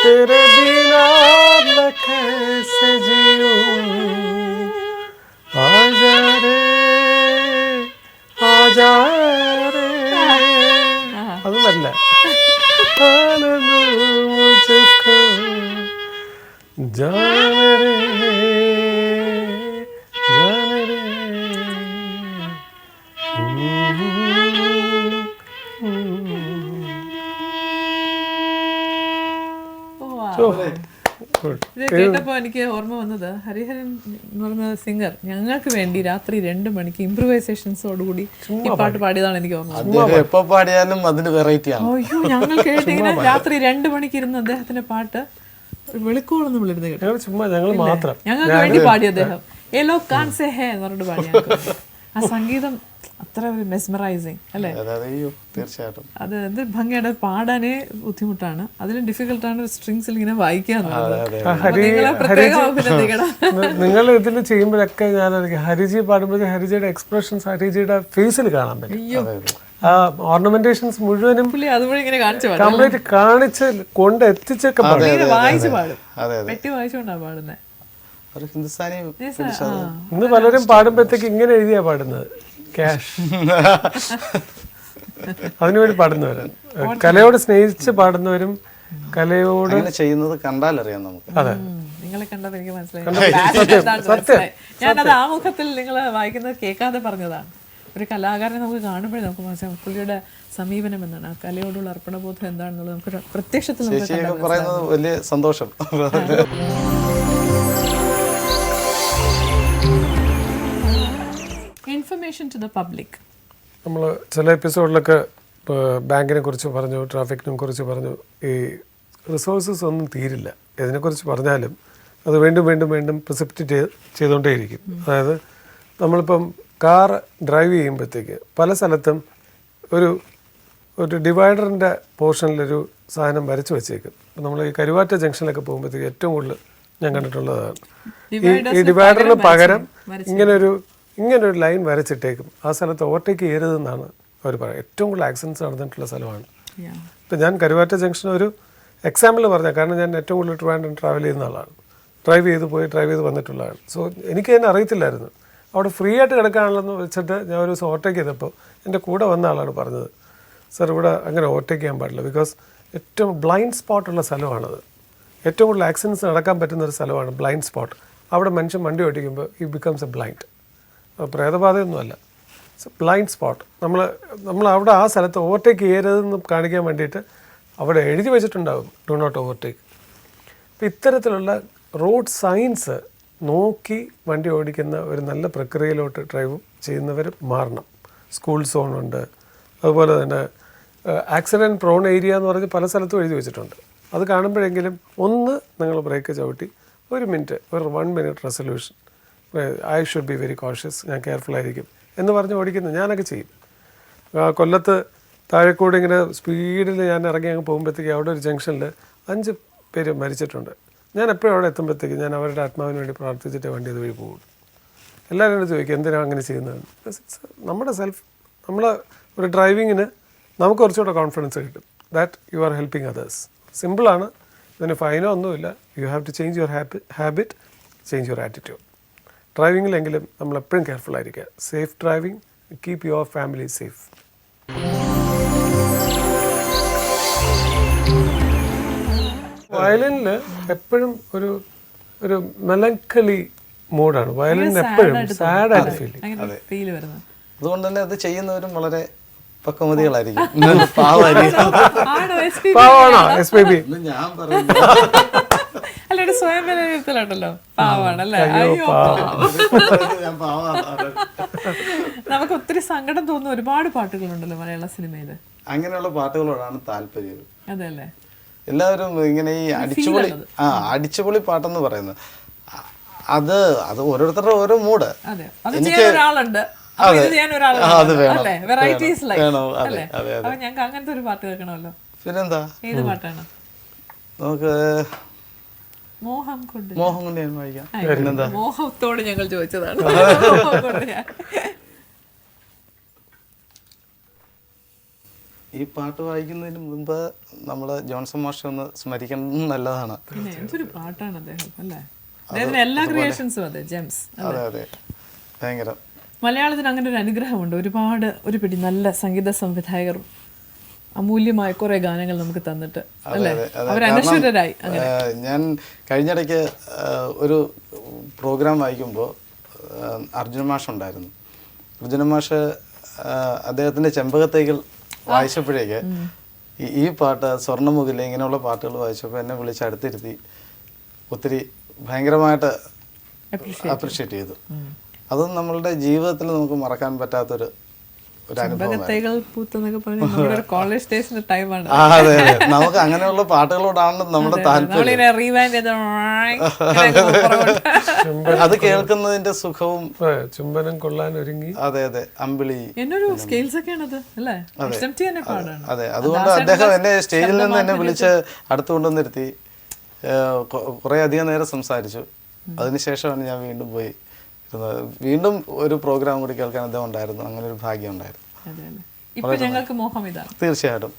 तेरे बिना मैं कैसे जीऊं, आजा रे आजा रे. അതൊന്നല്ല, मुझको जान रे जान रे.
ഇത് കേട്ടപ്പോൾ എനിക്ക് ഓർമ്മ വന്നത് ഹരിഹരൻ എന്ന് പറയുന്ന സിംഗർ ഞങ്ങൾക്ക് വേണ്ടി രാത്രി 2 മണിക്ക് ഇംപ്രൂവൈസേഷൻസോടുകൂടി ഈ പാട്ട് പാടിയതാണ് എനിക്ക് ഓർമ്മ വന്നത്.
അദ്ദേഹം എപ്പോ പാടിയാലും അതിന് വെറൈറ്റി ആണ്.
അയ്യോ ഞങ്ങൾ കേട്ടിങ്ങനെ രാത്രി 2 മണിക്ക് ഇരുന്ന് അദ്ദേഹത്തിന്റെ പാട്ട് വെളുക്കോളം നമ്മളിരുന്ന് കേട്ടു.
ഞങ്ങൾ ചുമ്മാ ഞങ്ങൾ മാത്രം
ഞങ്ങൾക്ക് വേണ്ടി പാടി അദ്ദേഹം ഏലോ കാൻസേ ഹേ എന്ന് പറഞ്ഞിട്ട് പാടി ഞങ്ങൾക്ക് വേണ്ടി. ആ സംഗീതം അത്ര ഒരു മെസ്മറൈസിങ് അല്ലേ?
അയ്യോ തീർച്ചയായിട്ടും
അത് എന്ത് ഭംഗിയുടെ പാടാനേ ബുദ്ധിമുട്ടാണ്, അതിലും ഡിഫിക്കൽട്ടാണ് സ്ട്രിങ്സിൽ ഇങ്ങനെ വായിക്കുക
നിങ്ങൾ ഇതിൽ ചെയ്യുമ്പോഴൊക്കെ ഞാൻ ഹരിജി പാടുമ്പോഴേ ഹരിജിയുടെ എക്സ്പ്രഷൻസ് ഹരിജിയുടെ ഫേസിൽ കാണാൻ പറ്റും. ആ ഓർണമെന്റേഷൻസ് മുഴുവനും
അതുവഴി ഇങ്ങനെ കാണിച്ചു
കംപ്ലീറ്റ് കാണിച്ച് കൊണ്ട് എത്തിച്ചൊക്കെ
വായിച്ചു പാടും, വെട്ടി വായിച്ചുകൊണ്ടാണ് പാടുന്നത്.
ഒരു ഹിന്ദുസ്ഥാനി
ഇന്ന് പലരും പാടുമ്പോഴത്തേക്ക് ഇങ്ങനെ എഴുതിയാ പാടുന്നത്, ക്യാഷ് അതിനുവേണ്ടി പാടുന്നവരാണ്. കലയോട് സ്നേഹിച്ച് പാടുന്നവരും കലയോട്
ചെയ്യുന്നത് കണ്ടാലറിയാം നമുക്ക്.
അതെ,
നിങ്ങളെ കണ്ടത് എനിക്ക് മനസ്സിലായി. ഞാനത് ആമുഖത്തിൽ നിങ്ങൾ വായിക്കുന്നത് കേൾക്കാതെ പറഞ്ഞതാണ്. ഒരു കലാകാരനെ നമുക്ക് കാണുമ്പോഴേ നമുക്ക് മനസ്സിലാവും പുള്ളിയുടെ സമീപനം എന്താണ്, ആ കലയോടുള്ള അർപ്പണബോധം എന്താണെന്നുള്ളത് നമുക്ക് പ്രത്യക്ഷത്തിൽ
പറയുന്നത് വലിയ സന്തോഷം.
Information to the public.
നമ്മൾ ചില എപ്പിസോഡിലൊക്കെ ബാങ്കിനെ കുറിച്ച് പറഞ്ഞു, ട്രാഫിക്കിനെ കുറിച്ച് പറഞ്ഞു. ഈ റിസോഴ്സസ് ഒന്നും തീരില്ല. ഇതിനെക്കുറിച്ച് പറഞ്ഞാലും അത് വീണ്ടും വീണ്ടും വീണ്ടും പ്രിസിപ്റ്റേറ്റ് ചെയ്തുകൊണ്ടേയിരിക്കും. അതായത് നമ്മളിപ്പം കാർ ഡ്രൈവ് ചെയ്യുമ്പോഴത്തേക്ക് പല സ്ഥലത്തും ഒരു ഡിവൈഡറിൻ്റെ പോർഷനിലൊരു സാധനം വരച്ച് വെച്ചേക്കും. നമ്മൾ ഈ കരുവാറ്റ ജംഗ്ഷനിലൊക്കെ പോകുമ്പോഴത്തേക്ക് ഏറ്റവും കൂടുതൽ ഞാൻ കണ്ടിട്ടുള്ളതാണ്. ഈ ഡിവൈഡറിന് പകരം ഇങ്ങനൊരു ലൈൻ വരച്ചിട്ടേക്കും. ആ സ്ഥലത്ത് ഓവർടേക്ക് ചെയ്യരുതെന്നാണ് അവർ പറയുക. ഏറ്റവും കൂടുതൽ ആക്സിഡൻറ്റ്സ് നടന്നിട്ടുള്ള സ്ഥലമാണ്. ഇപ്പം ഞാൻ കരുവാറ്റ ജംഗ്ഷൻ ഒരു എക്സാമ്പിൾ പറഞ്ഞാൽ, കാരണം ഞാൻ ഏറ്റവും കൂടുതൽ ട്രിവാൻഡ്രം ട്രാവൽ ചെയ്യുന്ന ആളാണ്. ഡ്രൈവ് ചെയ്ത് വന്നിട്ടുള്ളതാണ്. സോ എനിക്ക് തന്നെ അറിയത്തില്ലായിരുന്നു. അവിടെ ഫ്രീ ആയിട്ട് കിടക്കാനുള്ളതെന്ന് വെച്ചിട്ട് ഞാൻ ഒരു ദിവസം ഓവർടേക്ക് ചെയ്തപ്പോൾ എൻ്റെ കൂടെ വന്ന ആളാണ് പറഞ്ഞത്, സർ ഇവിടെ അങ്ങനെ ഓവർടേക്ക് ചെയ്യാൻ പാടില്ല, ബിക്കോസ് ഏറ്റവും ബ്ലൈൻഡ് സ്പോട്ടുള്ള സ്ഥലമാണത്. ഏറ്റവും കൂടുതൽ ആക്സിഡൻറ്റ്സ് നടക്കാൻ പറ്റുന്ന ഒരു സ്ഥലമാണ് ബ്ലൈൻഡ് സ്പോട്ട്. അവിടെ മനുഷ്യൻ വണ്ടി ഓടിക്കുമ്പോൾ ഈ ബിക്കംസ് എ ബ്ലൈൻഡ്. പ്രേതബാധയൊന്നുമല്ല, ബ്ലൈൻഡ് സ്പോട്ട്. നമ്മൾ അവിടെ ആ സ്ഥലത്ത് ഓവർടേക്ക് ചെയ്യരുതെന്ന് കാണിക്കാൻ വേണ്ടിയിട്ട് അവിടെ എഴുതി വെച്ചിട്ടുണ്ടാകും, ഡു നോട്ട് ഓവർടേക്ക്. അപ്പം ഇത്തരത്തിലുള്ള റോഡ് സയൻസ് നോക്കി വണ്ടി ഓടിക്കുന്ന ഒരു നല്ല പ്രക്രിയയിലോട്ട് ഡ്രൈവ് ചെയ്യുന്നവർ മാറണം. സ്കൂൾ സോണുണ്ട്, അതുപോലെ തന്നെ ആക്സിഡൻറ്റ് പ്രോൺ ഏരിയ എന്ന് പറഞ്ഞ് പല സ്ഥലത്തും എഴുതി വെച്ചിട്ടുണ്ട്. അത് കാണുമ്പോഴെങ്കിലും ഒന്ന് നിങ്ങൾ ബ്രേക്ക് ചവിട്ടി ഒരു 1 minute resolution, I should be very cautious, ഞാൻ കെയർഫുൾ ആയിരിക്കും എന്ന് പറഞ്ഞ് ഓടിക്കുന്നത് ഞാനൊക്കെ ചെയ്യും. കൊല്ലത്ത് താഴെക്കൂടെ ഇങ്ങനെ സ്പീഡിൽ ഞാൻ ഇറങ്ങി അങ്ങ് പോകുമ്പോഴത്തേക്ക് അവിടെ ഒരു ജംഗ്ഷനിൽ 5 പേര് മരിച്ചിട്ടുണ്ട്. ഞാൻ എപ്പോഴും അവിടെ എത്തുമ്പോഴത്തേക്ക് ഞാൻ അവരുടെ ആത്മാവിന് വേണ്ടി പ്രാർത്ഥിച്ചിട്ട് വണ്ടി അതുവഴി പോകും. എല്ലാവരും കൂടെ ചോദിക്കും എന്തിനാണ് അങ്ങനെ ചെയ്യുന്നതെന്ന്. നമ്മളെ ഒരു ഡ്രൈവിങ്ങിന് നമുക്ക് കുറച്ചുകൂടെ കോൺഫിഡൻസ് കിട്ടും, that you are helping others. സിമ്പിളാണ്, ഇതിന് ഫൈനോ ഒന്നുമില്ല. You have to change your habit, change your attitude. ഡ്രൈവിങ്ങിലെങ്കിലും നമ്മൾ എപ്പോഴും കെയർഫുൾ ആയിരിക്കുക. Safe driving, keep your family safe. വയലിനിൽ എപ്പോഴും ഒരു മെലങ്കലി മൂഡാണ്. വയലിൻ എപ്പോഴും സാഡായിട്ട് ഫീൽ ചെയ്യുന്നത്.
അതുകൊണ്ട് തന്നെ അത് ചെയ്യുന്നവരും വളരെ പക്വമതികളായിരിക്കും.
പാവാണോ SPB?
ഞാൻ പറയുന്നത്
അല്ലെ സ്വയം വിലയിരുത്തലുണ്ടല്ലോ, പാവാണല്ലേ. നമുക്ക് ഒത്തിരി സങ്കടം തോന്നുന്ന ഒരുപാട് പാട്ടുകളുണ്ടല്ലോ മലയാള സിനിമയില്.
അങ്ങനെയുള്ള പാട്ടുകളോടാണ് താല്പര്യം.
അതല്ലേ
എല്ലാവരും ഇങ്ങനെ ഈ അടിച്ചുപൊളി പാട്ടെന്ന് പറയുന്നത് അത് ഓരോരുത്തരുടെ ഓരോ മൂഡ്.
എനിക്ക്
അത് വേണം.
ഞങ്ങൾക്ക് അങ്ങനത്തെ ഒരു പാട്ട് കേൾക്കണമല്ലോ.
പിന്നെന്താ,
ഏത് പാട്ടാണ്?
നമുക്ക്
മോഹം കൊണ്ട്
ഞാൻ വായിക്കാം. പിന്നെന്താ,
മോഹത്തോട് ഞങ്ങൾ ചോദിച്ചതാണ്.
ഈ പാട്ട് വായിക്കുന്നതിന് മുമ്പ് നമ്മള് ജോൺസൺ മാസ്റ്റർ ഒന്ന് സ്മരിക്കുന്നത് നല്ലതാണ്.
എന്തൊരു പാട്ടാണ് അദ്ദേഹം അല്ലേ. അദ്ദേഹത്തിന് എല്ലാ ക്രിയേഷൻസും അതെ ജെംസ്.
അതെ ഭയങ്കര.
മലയാളത്തിന് അങ്ങനെ ഒരു അനുഗ്രഹമുണ്ട്. ഒരു പിടി നല്ല സംഗീത സംവിധായകർ അമൂല്യമായ കുറെ ഗാനങ്ങൾ നമുക്ക് തന്നിട്ട് അല്ലേ, അവരനശ്വരരായി.
ഞാൻ കഴിഞ്ഞിടയ്ക്ക് ഒരു പ്രോഗ്രാം വായിക്കുമ്പോൾ അർജുന മാഷ് ഉണ്ടായിരുന്നു. അർജുന മാഷ് അദ്ദേഹത്തിന്റെ ചെമ്പകത്തേകൾ വായിച്ചപ്പോഴേക്ക് ഈ പാട്ട് സ്വർണ്ണമുഖിലെ ഇങ്ങനെയുള്ള പാട്ടുകൾ വായിച്ചപ്പോൾ എന്നെ വിളിച്ച് അടുത്തിരുത്തി ഒത്തിരി ഭയങ്കരമായിട്ട് അപ്രിഷ്യേറ്റ് ചെയ്തു. അതും നമ്മളുടെ ജീവിതത്തിൽ നമുക്ക് മറക്കാൻ പറ്റാത്തൊരു അനുഭവം.
തൈകൾ പൂത്തെന്നൊക്കെ പറഞ്ഞാൽ നമ്മുടെ കോളേജ് ഡേയ്സിന്റെ ടൈമാണ്.
അതെ അതെ, നമുക്ക് അങ്ങനെയുള്ള പാട്ടുകളോടാണ് നമ്മുടെ താല്പര്യം. അത് കേൾക്കുന്നതിന്റെ സുഖവും
ചുംബനം കൊള്ളാൻ ഒരുങ്ങി.
അതെ അതെ, അമ്പിളി
എന്നൊരു സ്കെയിൽസ് ഒക്കെയാണ് അത് അല്ലേ?
അതെ, അതുകൊണ്ട് അദ്ദേഹം എന്നെ സ്റ്റേജിൽ നിന്ന് എന്നെ വിളിച്ച് അടുത്ത് കൊണ്ടുവന്നിരുത്തി കുറേ അധികം നേരം സംസാരിച്ചു. അതിനുശേഷമാണ് ഞാൻ വീണ്ടും പോയി വീണ്ടും ഒരു പ്രോഗ്രാം കൂടി കേൾക്കാൻ അദ്ദേഹം ഉണ്ടായിരുന്നു. അങ്ങനെ ഒരു ഭാഗ്യം ഉണ്ടായിരുന്നു.
ഞങ്ങൾക്ക് മോഹം ഇതാണ്.
തീർച്ചയായിട്ടും.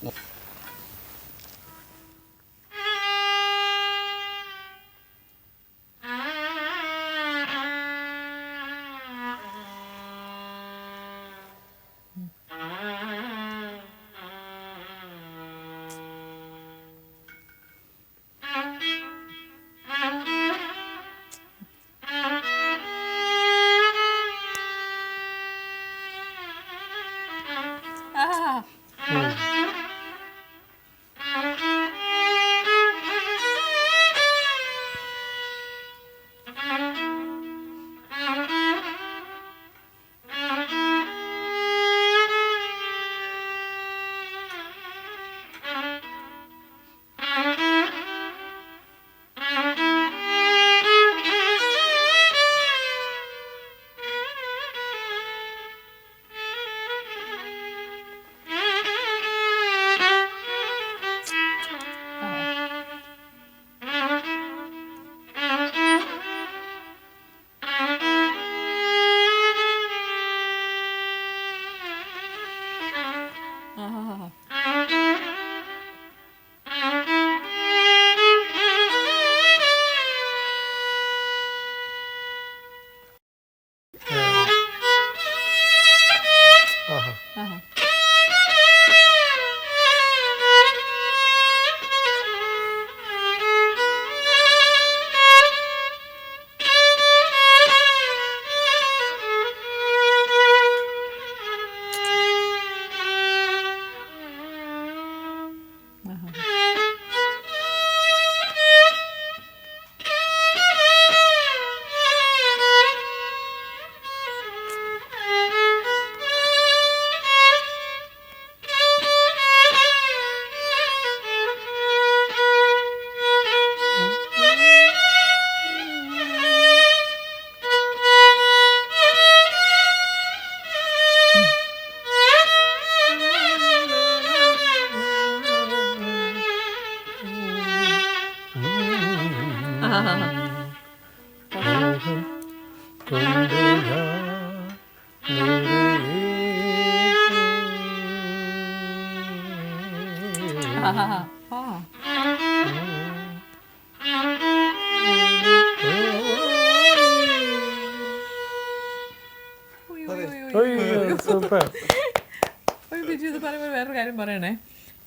ബിജു ഇത് പറയുമ്പോൾ വേറൊരു കാര്യം പറയണേ,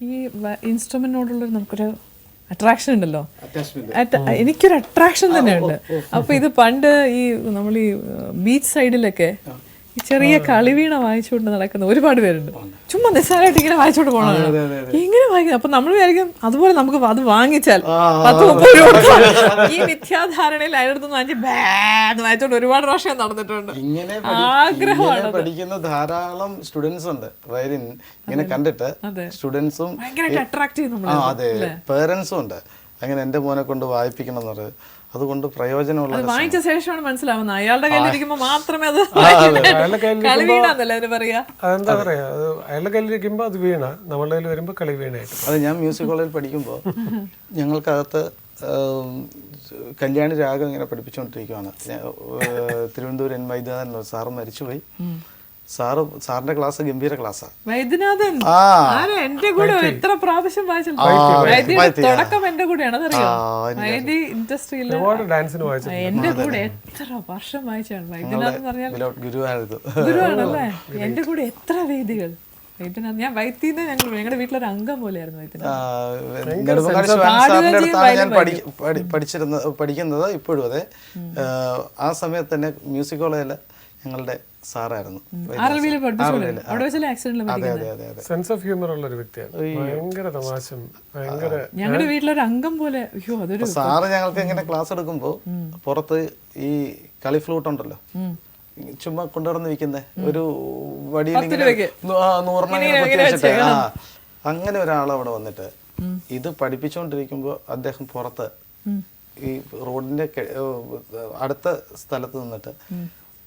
ഈ ഇൻസ്ട്രുമെന്റിനോടുള്ളൊരു നമുക്കൊരു അട്രാക്ഷൻ ഉണ്ടല്ലോ. എനിക്കൊരു അട്രാക്ഷൻ തന്നെയുണ്ട്. അപ്പൊ ഇത് പണ്ട് ഈ നമ്മൾ ഈ ബീച്ച് സൈഡിലൊക്കെ ഈ ചെറിയ കളിവീണ വായിച്ചുകൊണ്ട് നടക്കുന്ന ഒരുപാട് പേരുണ്ട്. ചുമ്മാ നിസ്സാരമായിട്ട് ഇങ്ങനെ വായിച്ചോണ്ട് പോകണം. ഇങ്ങനെ വായിക്കുന്നത് അപ്പൊ നമ്മൾ വിചാരിക്കും അതുപോലെ നമുക്ക് അത് വാങ്ങിച്ചാൽ 10-30 രൂപ കൊടുക്കാം. ഈ മിഥ്യാധാരണയിൽ അതിനടുത്ത് വായിച്ചോണ്ട് ഒരുപാട് പ്രാവശ്യം നടന്നിട്ടുണ്ട്.
ആഗ്രഹമാണ്. പഠിക്കുന്ന ധാരാളം സ്റ്റുഡൻസ് ഉണ്ട് വയലിൻ ഇങ്ങനെ കണ്ടിട്ട്. സ്റ്റുഡൻസും
ഭയങ്കരമായിട്ട് അട്രാക്ട് ചെയ്യുന്നു.
അതെ, പേരൻസും ഉണ്ട് അങ്ങനെ എന്റെ മോനെ കൊണ്ട് വായിപ്പിക്കണം എന്ന് പറയും. അതുകൊണ്ട് പ്രയോജനമുള്ള
വാങ്ങിച്ച ശേഷമാണ് മനസ്സിലാവുന്നത് അയാളുടെ കയ്യിലിരിക്കുമ്പോ മാത്രമേ അത് കളി വീണാന്നല്ലേ അവര് പറയാ.
അതെന്താ പറയാ, അയാളുടെ കയ്യിലിരിക്കുമ്പോ അത് വീണ, നമ്മളുടെ കയ്യിൽ വരുമ്പോ കളി വീണായിട്ട്.
അത് ഞാൻ മ്യൂസിക് കോളേജിൽ പഠിക്കുമ്പോൾ ഞങ്ങൾക്കകത്ത് കല്യാണി രാഗം ഇങ്ങനെ പഠിപ്പിച്ചുകൊണ്ടിരിക്കുകയാണ്. തിരുവനന്തപുരം എൻ വൈദ്യനാഥൻ സാറ് മരിച്ചുപോയി. സാറിന്റെ ക്ലാസ് ഗംഭീര ക്ലാസ്സാണ്.
വൈദ്യനാഥൻ എന്റെ കൂടെ എത്ര പ്രാവശ്യം തുടക്കം എന്റെ കൂടെയാണ്, അതറിയോ? വൈദ്യ ഇൻഡസ്ട്രിയിൽ എന്റെ കൂടെ എത്ര വർഷം വായിച്ചാണ് വൈദ്യനാഥൻ പറഞ്ഞാൽ ഗുരുവാണല്ലേ. എന്റെ കൂടെ എത്ര വേദികൾ വൈദ്യനാഥ്. ഞാൻ വൈദ്യനെ ഞങ്ങളുടെ വീട്ടിലൊരു അംഗം പോലെയായിരുന്നു
ഞാൻ പഠിക്കുന്നത് ഇപ്പോഴും. അതെ, ആ സമയത്ത് തന്നെ മ്യൂസിക് കോളേജിൽ ഞങ്ങളുടെ സാറായിരുന്നു.
RLV യിൽ പഠിപ്പിച്ചോളൂ. അവിടെ വെച്ചല്ലേ ആക്സിഡന്റിൽ
അതെ
മരിക്കുന്നത്?
അതെ അതെ അതെ.
സെൻസ് ഓഫ് ഹ്യൂമർ ഉള്ള ഒരു വ്യക്തിയാണ്. ഭയങ്കര തമാശം, ഭയങ്കര
ഞങ്ങളുടെ വീട്ടിലൊരു അംഗം പോലെ. അയ്യോ, അതൊരു
സാറ് ഞങ്ങൾക്ക് ഇങ്ങനെ ക്ലാസ് എടുക്കുമ്പോൾ പുറത്ത് ഈ കളി ഫ്ലൂട്ട് ഉണ്ടല്ലോ, ചുമ്മാ കൊണ്ടുവന്ന് വിൽക്കുന്ന ഒരു വടിയിൽ ഇങ്ങനെ 100 ഇങ്ങനെ കുത്തി വെച്ചിട്ട്, അങ്ങനെ ഒരാൾ അവിടെ വന്നിട്ട് ഇത് പഠിപ്പിച്ചുകൊണ്ടിരിക്കുമ്പോൾ അദ്ദേഹം പുറത്ത് ഈ റോഡിന്റെ അടുത്ത സ്ഥലത്ത് നിന്നിട്ട്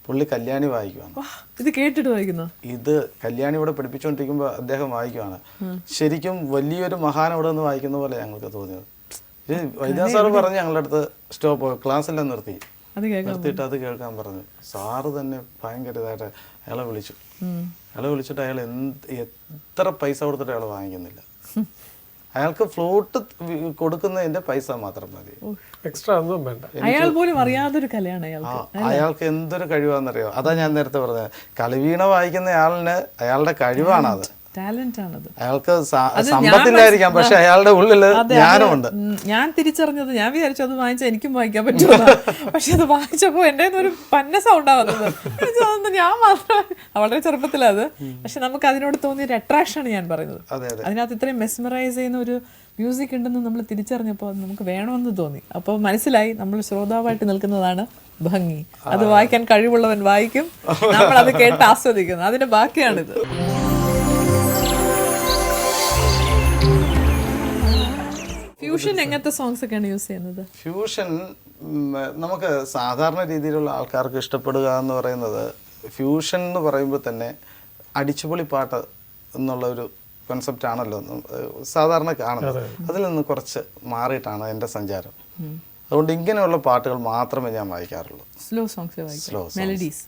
പുള്ളി കല്യാണി വായിക്കുവാണ്.
ഇത് കേട്ടിട്ട് വായിക്കുന്നു.
ഇത് കല്യാണി ഇവിടെ പഠിപ്പിച്ചുകൊണ്ടിരിക്കുമ്പോൾ അദ്ദേഹം വായിക്കുവാണ്. ശരിക്കും വലിയൊരു മഹാൻ അവിടെ നിന്ന് വായിക്കുന്ന പോലെ ഞങ്ങൾക്ക് തോന്നിയത്. വൈദ്യ സാറ് പറഞ്ഞ് ഞങ്ങളുടെ അടുത്ത് സ്റ്റോപ്പ്, ക്ലാസ്സെല്ലാം നിർത്തിയിട്ട് അത് കേൾക്കാൻ പറഞ്ഞു. സാറ് തന്നെ ഭയങ്കര ഇതായിട്ട് അയാളെ വിളിച്ചിട്ട് അയാൾ എത്ര പൈസ കൊടുത്തിട്ട് അയാൾ വാങ്ങിക്കുന്നില്ല. അയാൾക്ക് ഫ്ലൂട്ട് കൊടുക്കുന്നതിന്റെ പൈസ മാത്രം മതി,
എക്സ്ട്രാ ഒന്നും വേണ്ട.
അയാൾ പോലും അറിയാതൊരു കലയാണ്
അയാൾക്ക് എന്തൊരു കഴിവാണെന്നറിയോ? അതാ ഞാൻ നേരത്തെ പറഞ്ഞത്, കളിവീണ വായിക്കുന്ന ആളിന് അയാളുടെ കഴിവാണത്,
ടാലന്റ് ആണത്.
അയാൾക്ക് സമ്പത്തില്ലായിരിക്കാം, പക്ഷെ അയാളുടെ ഉള്ളില് ജ്ഞാനമുണ്ട്.
ഞാൻ തിരിച്ചറിഞ്ഞത്, ഞാൻ വിചാരിച്ചു അത് വാങ്ങിച്ചാൽ എനിക്കും വായിക്കാൻ പറ്റുമോ, പക്ഷെ അത് വായിച്ചപ്പോ എന്റെ ഒരു പന്ന സൗണ്ടാ വന്നത്. ഞാൻ മാത്രം വളരെ ചെറുപ്പത്തിലത്, പക്ഷെ നമുക്ക് അതിനോട് തോന്നിയൊരു അട്രാക്ഷനാണ് ഞാൻ പറയുന്നത്. അതിനകത്ത് ഇത്രയും മെസ്മറൈസ് ചെയ്യുന്ന ഒരു മ്യൂസിക് ഉണ്ടെന്ന് നമ്മൾ തിരിച്ചറിഞ്ഞപ്പോൾ നമുക്ക് വേണമെന്ന് തോന്നി. അപ്പോൾ മനസ്സിലായി നമ്മൾ ശ്രോതാവായിട്ട് നിൽക്കുന്നതാണ് ഭംഗി. അത് വായിക്കാൻ കഴിവുള്ളവൻ വായിക്കും, നമ്മൾ അത് കേട്ട് ആസ്വദിക്കുന്നു. അതിന്റെ ബാക്കിയാണിത്. ഫ്യൂഷൻ എങ്ങനത്തെ സോങ്സ് ഒക്കെയാണ് യൂസ് ചെയ്യുന്നത്?
ഫ്യൂഷൻ നമുക്ക് സാധാരണ രീതിയിലുള്ള ആൾക്കാർക്ക് ഇഷ്ടപ്പെടുക എന്ന് പറയുന്നത്, ഫ്യൂഷൻ എന്ന് പറയുമ്പോൾ തന്നെ അടിച്ചുപൊളി പാട്ട് എന്നുള്ള ഒരു കോൺസെപ്റ്റ് ആണല്ലോ സാധാരണ കാണുന്നത്. അതിൽ നിന്ന് കുറച്ച് മാറിയിട്ടാണ് എൻ്റെ സഞ്ചാരം. അതുകൊണ്ട് ഇങ്ങനെയുള്ള പാട്ടുകൾ മാത്രമേ ഞാൻ വായിക്കാറുള്ളൂ.
സ്ലോ സോങ്സ്, മെലഡീസ്,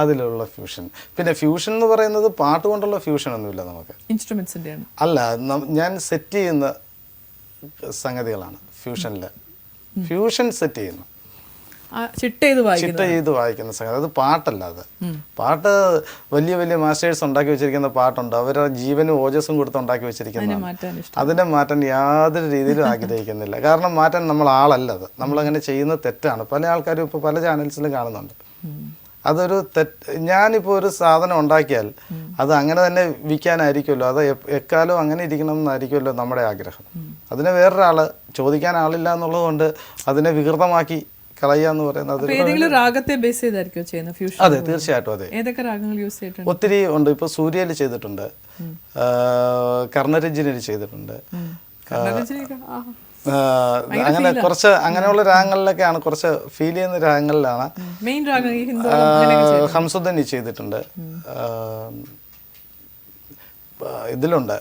അതിലുള്ള ഫ്യൂഷൻ. പിന്നെ ഫ്യൂഷൻ എന്ന് പറയുന്നത് പാട്ട് കൊണ്ടുള്ള ഫ്യൂഷൻ ഒന്നുമില്ല, നമുക്ക്
ഇൻസ്ട്രുമെന്റ്സിന്റെ
അല്ല, ഞാൻ സെറ്റ് ചെയ്യുന്ന സംഗതികളാണ് ഫ്യൂഷനിൽ. ഫ്യൂഷൻ സെറ്റ് ചെയ്യുന്നു,
ചിട്ട ചെയ്ത്
വായിക്കുന്ന സംഗതി. അത് പാട്ടല്ല. അത് പാട്ട് വലിയ വലിയ മാസ്റ്റേഴ്സ് ഉണ്ടാക്കി വെച്ചിരിക്കുന്ന പാട്ടുണ്ട്, അവരുടെ ജീവനും ഓജസ്സും കൊടുത്ത് ഉണ്ടാക്കി വെച്ചിരിക്കുന്നതാണ്. അതിനെ മാറ്റാൻ യാതൊരു രീതിയിലും ആഗ്രഹിക്കുന്നില്ല. കാരണം മാറ്റാൻ നമ്മൾ ആളല്ല, അത് നമ്മളങ്ങനെ ചെയ്യുന്നത് തെറ്റാണ്. പല ആൾക്കാരും ഇപ്പോൾ പല ചാനൽസിലും കാണുന്നുണ്ട്. അതൊരു ഞാനിപ്പോൾ ഒരു സാധനം ഉണ്ടാക്കിയാൽ അത് അങ്ങനെ തന്നെ വിൽക്കാനായിരിക്കുമല്ലോ, അത് എക്കാലവും അങ്ങനെ ഇരിക്കണം എന്നായിരിക്കുമല്ലോ നമ്മുടെ ആഗ്രഹം. അതിനെ വേറൊരാൾ ചോദിക്കാൻ ആളില്ല എന്നുള്ളത് കൊണ്ട് അതിനെ വികൃതമാക്കി കളയാന്ന് പറയുന്നത്.
ഏതെങ്കിലും രാഗത്തെ ബേസ് ചെയ്തായിരിക്കും ചെയ്യുന്നത് ഫ്യൂഷൻ?
അതെ, തീർച്ചയായിട്ടും. അതെ,
ഏതൊക്കെ രാഗങ്ങൾ യൂസ് ചെയ്തിട്ടുണ്ട്?
ഒത്തിരി ഉണ്ട്. ഇപ്പൊ സൂര്യയിൽ ചെയ്തിട്ടുണ്ട്, കർണരഞ്ജിനിൽ ചെയ്തിട്ടുണ്ട്, അങ്ങനെ കുറച്ച് അങ്ങനെയുള്ള രാഗങ്ങളിലൊക്കെയാണ്, കുറച്ച് ഫീൽ ചെയ്യുന്ന രാഗങ്ങളിലാണ്. ഹംസുദ്ദീൻ ചെയ്തിട്ടുണ്ട്, ഇതിലുണ്ട്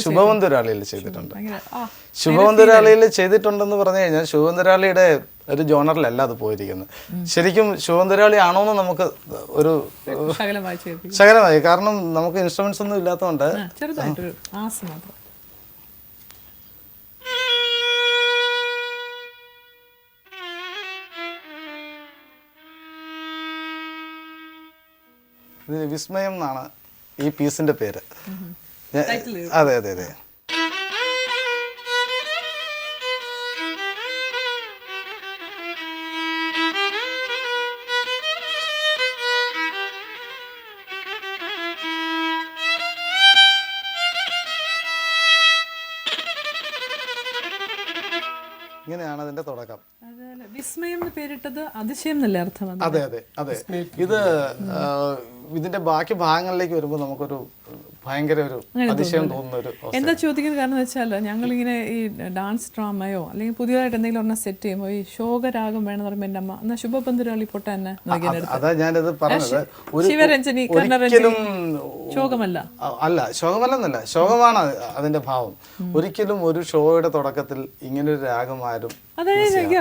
ശുഭവന്തുരാളിയിൽ ചെയ്തിട്ടുണ്ട്. ശുഭവന്തുരാളിയിൽ ചെയ്തിട്ടുണ്ടെന്ന് പറഞ്ഞു കഴിഞ്ഞാൽ ശുഭവന്തുരാളിയുടെ ഒരു ജോണറിലല്ല അത് പോയിരിക്കുന്നത്. ശരിക്കും ശുഭവന്തുരാളി ആണോന്ന് നമുക്ക് ഒരു ശകലമായി, കാരണം നമുക്ക് ഇൻസ്ട്രുമെന്റ്സ് ഒന്നും ഇല്ലാത്തതുകൊണ്ട് ഇത് വിസ്മയം എന്നാണ് ഈ പീസിന്റെ പേര്. അതെ അതെ അതെ. ഇങ്ങനെയാണ് അതിന്റെ തുടക്കം.
വിസ്മയം പേരിട്ടത് അതിശയം എന്നല്ലേ അർത്ഥം?
അതെ അതെ അതെ. ഇത് ഇതിന്റെ ബാക്കി ഭാഗങ്ങളിലേക്ക് വരുമ്പോൾ നമുക്കൊരു ഭയങ്കര ഒരു അതിശയം തോന്നുന്ന ഒരു
എന്താ ചോദിക്കുന്നത് കാരണം വെച്ചാൽ ഞങ്ങളിങ്ങനെ ഈ ഡാൻസ് ഡ്രാമയോ അല്ലെങ്കിൽ പുതിയതായിട്ട് എന്തെങ്കിലും ഒരെണ്ണം സെറ്റ് ചെയ്യുമ്പോൾ ഈ ശോകരാഗം വേണമെന്ന് പറയുമ്പോൾ എൻ്റെ അമ്മ എന്നാ ശുഭപന്തുരാളി പൊട്ട തന്നെ
അതാ ഞാനിത് പറഞ്ഞത്.
ശിവരഞ്ജനി കർണരഞ്ജനി ശോകമല്ല,
അല്ല ശോകമല്ലെന്നല്ല, ശോകമാണ് അതിന്റെ ഭാവം. ഒരിക്കലും ഒരു ഷോയുടെ തുടക്കത്തിൽ ഇങ്ങനൊരു രാഗമാരും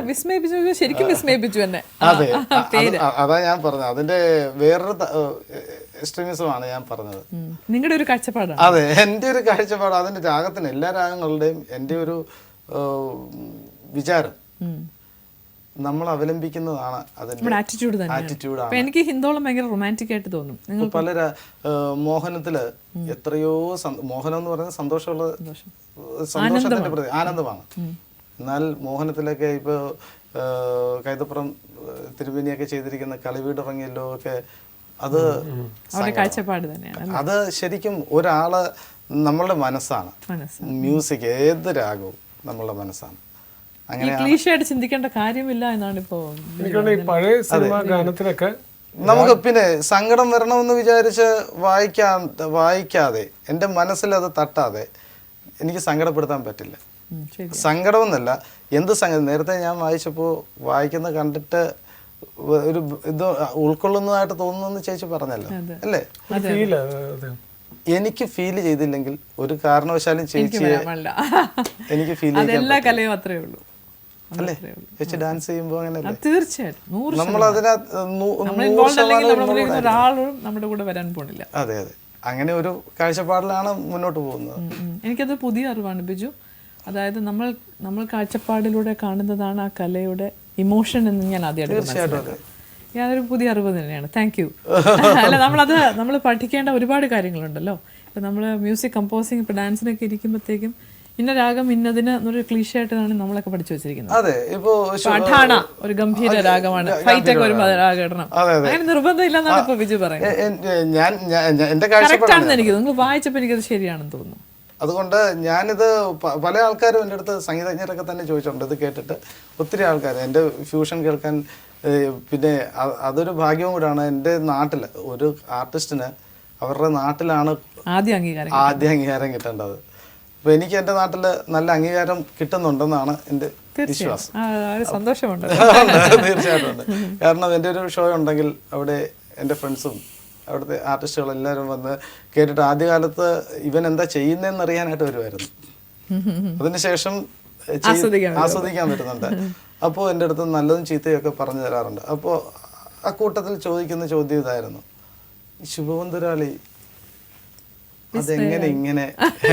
വിസ്മയിപ്പിച്ചു, ശരിക്കും വിസ്മയിപ്പിച്ചു എന്നെ.
അതെ, അതാ ഞാൻ പറഞ്ഞത്. അതിന്റെ വേറൊരു എക്സ്ട്രീമിസമാണ് ഞാൻ പറഞ്ഞത്.
നിങ്ങളുടെ ഒരു കാഴ്ചപ്പാടാണ്.
അതെ, എൻ്റെ ഒരു കാഴ്ചപ്പാട്. അതിന്റെ രാഗത്തിന്, എല്ലാ രാഗങ്ങളുടെയും എൻ്റെ ഒരു വിചാരം നമ്മൾ അവലംബിക്കുന്നതാണ് അതിന്റെ ആറ്റിറ്റ്യൂഡാണ്.
എനിക്ക് ഹിന്ദോളം ഭയങ്കര റൊമാൻറ്റിക് ആയിട്ട് തോന്നും.
പല മോഹനത്തില് എത്രയോ മോഹനം എന്ന് പറയുന്നത് സന്തോഷത്തിന്റെ പ്രതി, ആനന്ദമാണ്. എന്നാൽ മോഹനത്തിലൊക്കെ ഇപ്പോൾ കൈതപ്പുറം തിരുമേനിയൊക്കെ ചെയ്തിരിക്കുന്ന കളിവീടിറങ്ങിയല്ലോ ഒക്കെ അത്
കാഴ്ചപ്പാട് തന്നെയാണ്.
അത് ശരിക്കും ഒരാള് നമ്മളുടെ മനസ്സാണ്. മ്യൂസിക് ഏത് രാഗവും നമ്മളുടെ മനസ്സാണ്. അങ്ങനെ
ക്ലീഷയായിട്ട് ചിന്തിക്കേണ്ട കാര്യമില്ല എന്നാണ് ഇപ്പോ
ഈ പഴയ സിനിമാ ഗാനത്തിലൊക്കെ
നമുക്ക് പിന്നെ സങ്കടം വരണമെന്ന് വിചാരിച്ച് വായിക്കാതെ എൻ്റെ മനസ്സിൽ അത് തട്ടാതെ എനിക്ക് സങ്കടപ്പെടുത്താൻ പറ്റില്ല. സങ്കടമെന്നല്ല, എന്ത് സങ്കടം. നേരത്തെ ഞാൻ വായിച്ചപ്പോൾ വായിക്കുന്ന കണ്ടിട്ട് ഒരു ഇത് ഉൾക്കൊള്ളുന്നതായിട്ട് തോന്നുന്നു ചേച്ചി പറഞ്ഞല്ലോ അല്ലേ? എനിക്ക് ഫീൽ ചെയ്തില്ലെങ്കിൽ ഒരു കാരണവശാലും ചേച്ചിയെ എനിക്ക് ഫീൽ
ചെയ്യാൻ
അല്ലേ? ചേച്ചി ഡാൻസ് ചെയ്യുമ്പോൾ അങ്ങനെയല്ലേ?
തീർച്ചയായിട്ടും നമ്മുടെ കൂടെ വരാൻ പോണില്ല.
അതെ അതെ, അങ്ങനെ ഒരു കാഴ്ചപ്പാടിലാണ് മുന്നോട്ട് പോകുന്നത്.
എനിക്കത് പുതിയ അറിവാണ് ബിജു. അതായത് നമ്മൾ കാഴ്ചപ്പാടിലൂടെ കാണുന്നതാണ് ആ കലയുടെ ഇമോഷൻ എന്ന് ഞാൻ ആദ്യമായിട്ട് ഞാനൊരു പുതിയ അറിവ് തന്നെയാണ്. Thank you. അല്ല, നമ്മൾ പഠിക്കേണ്ട ഒരുപാട് കാര്യങ്ങളുണ്ടല്ലോ. ഇപ്പം നമ്മൾ മ്യൂസിക് കമ്പോസിങ് ഇപ്പം ഡാൻസിനൊക്കെ ഇരിക്കുമ്പോഴത്തേക്കും ഇന്ന രാഗം ഇന്നതിന് എന്നൊരു ക്ലീഷയായിട്ടാണ് നമ്മളൊക്കെ പഠിച്ചു വെച്ചിരിക്കുന്നത്.
അതെ, ഇപ്പോ
പഠാണ ഒരു ഗംഭീര രാഗമാണ്, ഫൈറ്റ് ഒക്കെ വരുമ്പോൾ അത് രാഗം ഇടണം, അങ്ങനെ നിർബന്ധം ഇല്ലെന്നാണ് ഇപ്പൊ ബിജു പറയുന്നത്. കറക്റ്റ് ആണെന്ന് എനിക്ക് നിങ്ങൾ വായിച്ചപ്പോൾ എനിക്കത് ശരിയാണെന്ന് തോന്നുന്നു.
അതുകൊണ്ട് ഞാനിത് പല ആൾക്കാരും എൻ്റെ അടുത്ത് സംഗീതജ്ഞരൊക്കെ തന്നെ ചോദിച്ചിട്ടുണ്ട്. ഇത് കേട്ടിട്ട് ഒത്തിരി ആൾക്കാർ എൻ്റെ ഫ്യൂഷൻ കേൾക്കാൻ, പിന്നെ അതൊരു ഭാഗ്യവും കൂടാണ്. എൻ്റെ നാട്ടിൽ ഒരു ആർട്ടിസ്റ്റിന് അവരുടെ നാട്ടിലാണ് ആദ്യ അംഗീകാരം കിട്ടേണ്ടത്. അപ്പോൾ എനിക്ക് എൻ്റെ നാട്ടിൽ നല്ല അംഗീകാരം കിട്ടുന്നുണ്ടെന്നാണ് എൻ്റെ വിശ്വാസം.
സന്തോഷമുണ്ട്.
തീർച്ചയായിട്ടും ഉണ്ട്. കാരണം എൻ്റെ ഒരു ഷോ ഉണ്ടെങ്കിൽ അവിടെ എൻ്റെ ഫ്രണ്ട്സും അവിടുത്തെ ആർട്ടിസ്റ്റുകളെല്ലാവരും വന്ന് കേട്ടിട്ട് ആദ്യകാലത്ത് ഇവൻ എന്താ ചെയ്യുന്നതെന്ന് അറിയാനായിട്ട് വരുമായിരുന്നു. അതിനുശേഷം ആസ്വദിക്കാൻ പറ്റുന്നുണ്ട്. അപ്പോൾ എൻ്റെ അടുത്ത് നല്ലതും ചീത്തയൊക്കെ പറഞ്ഞു തരാറുണ്ട്. അപ്പോൾ അക്കൂട്ടത്തിൽ ചോദിക്കുന്ന ചോദ്യം ഇതായിരുന്നു, ശുഭവന്തുരാളി അതെങ്ങനെ ഇങ്ങനെ?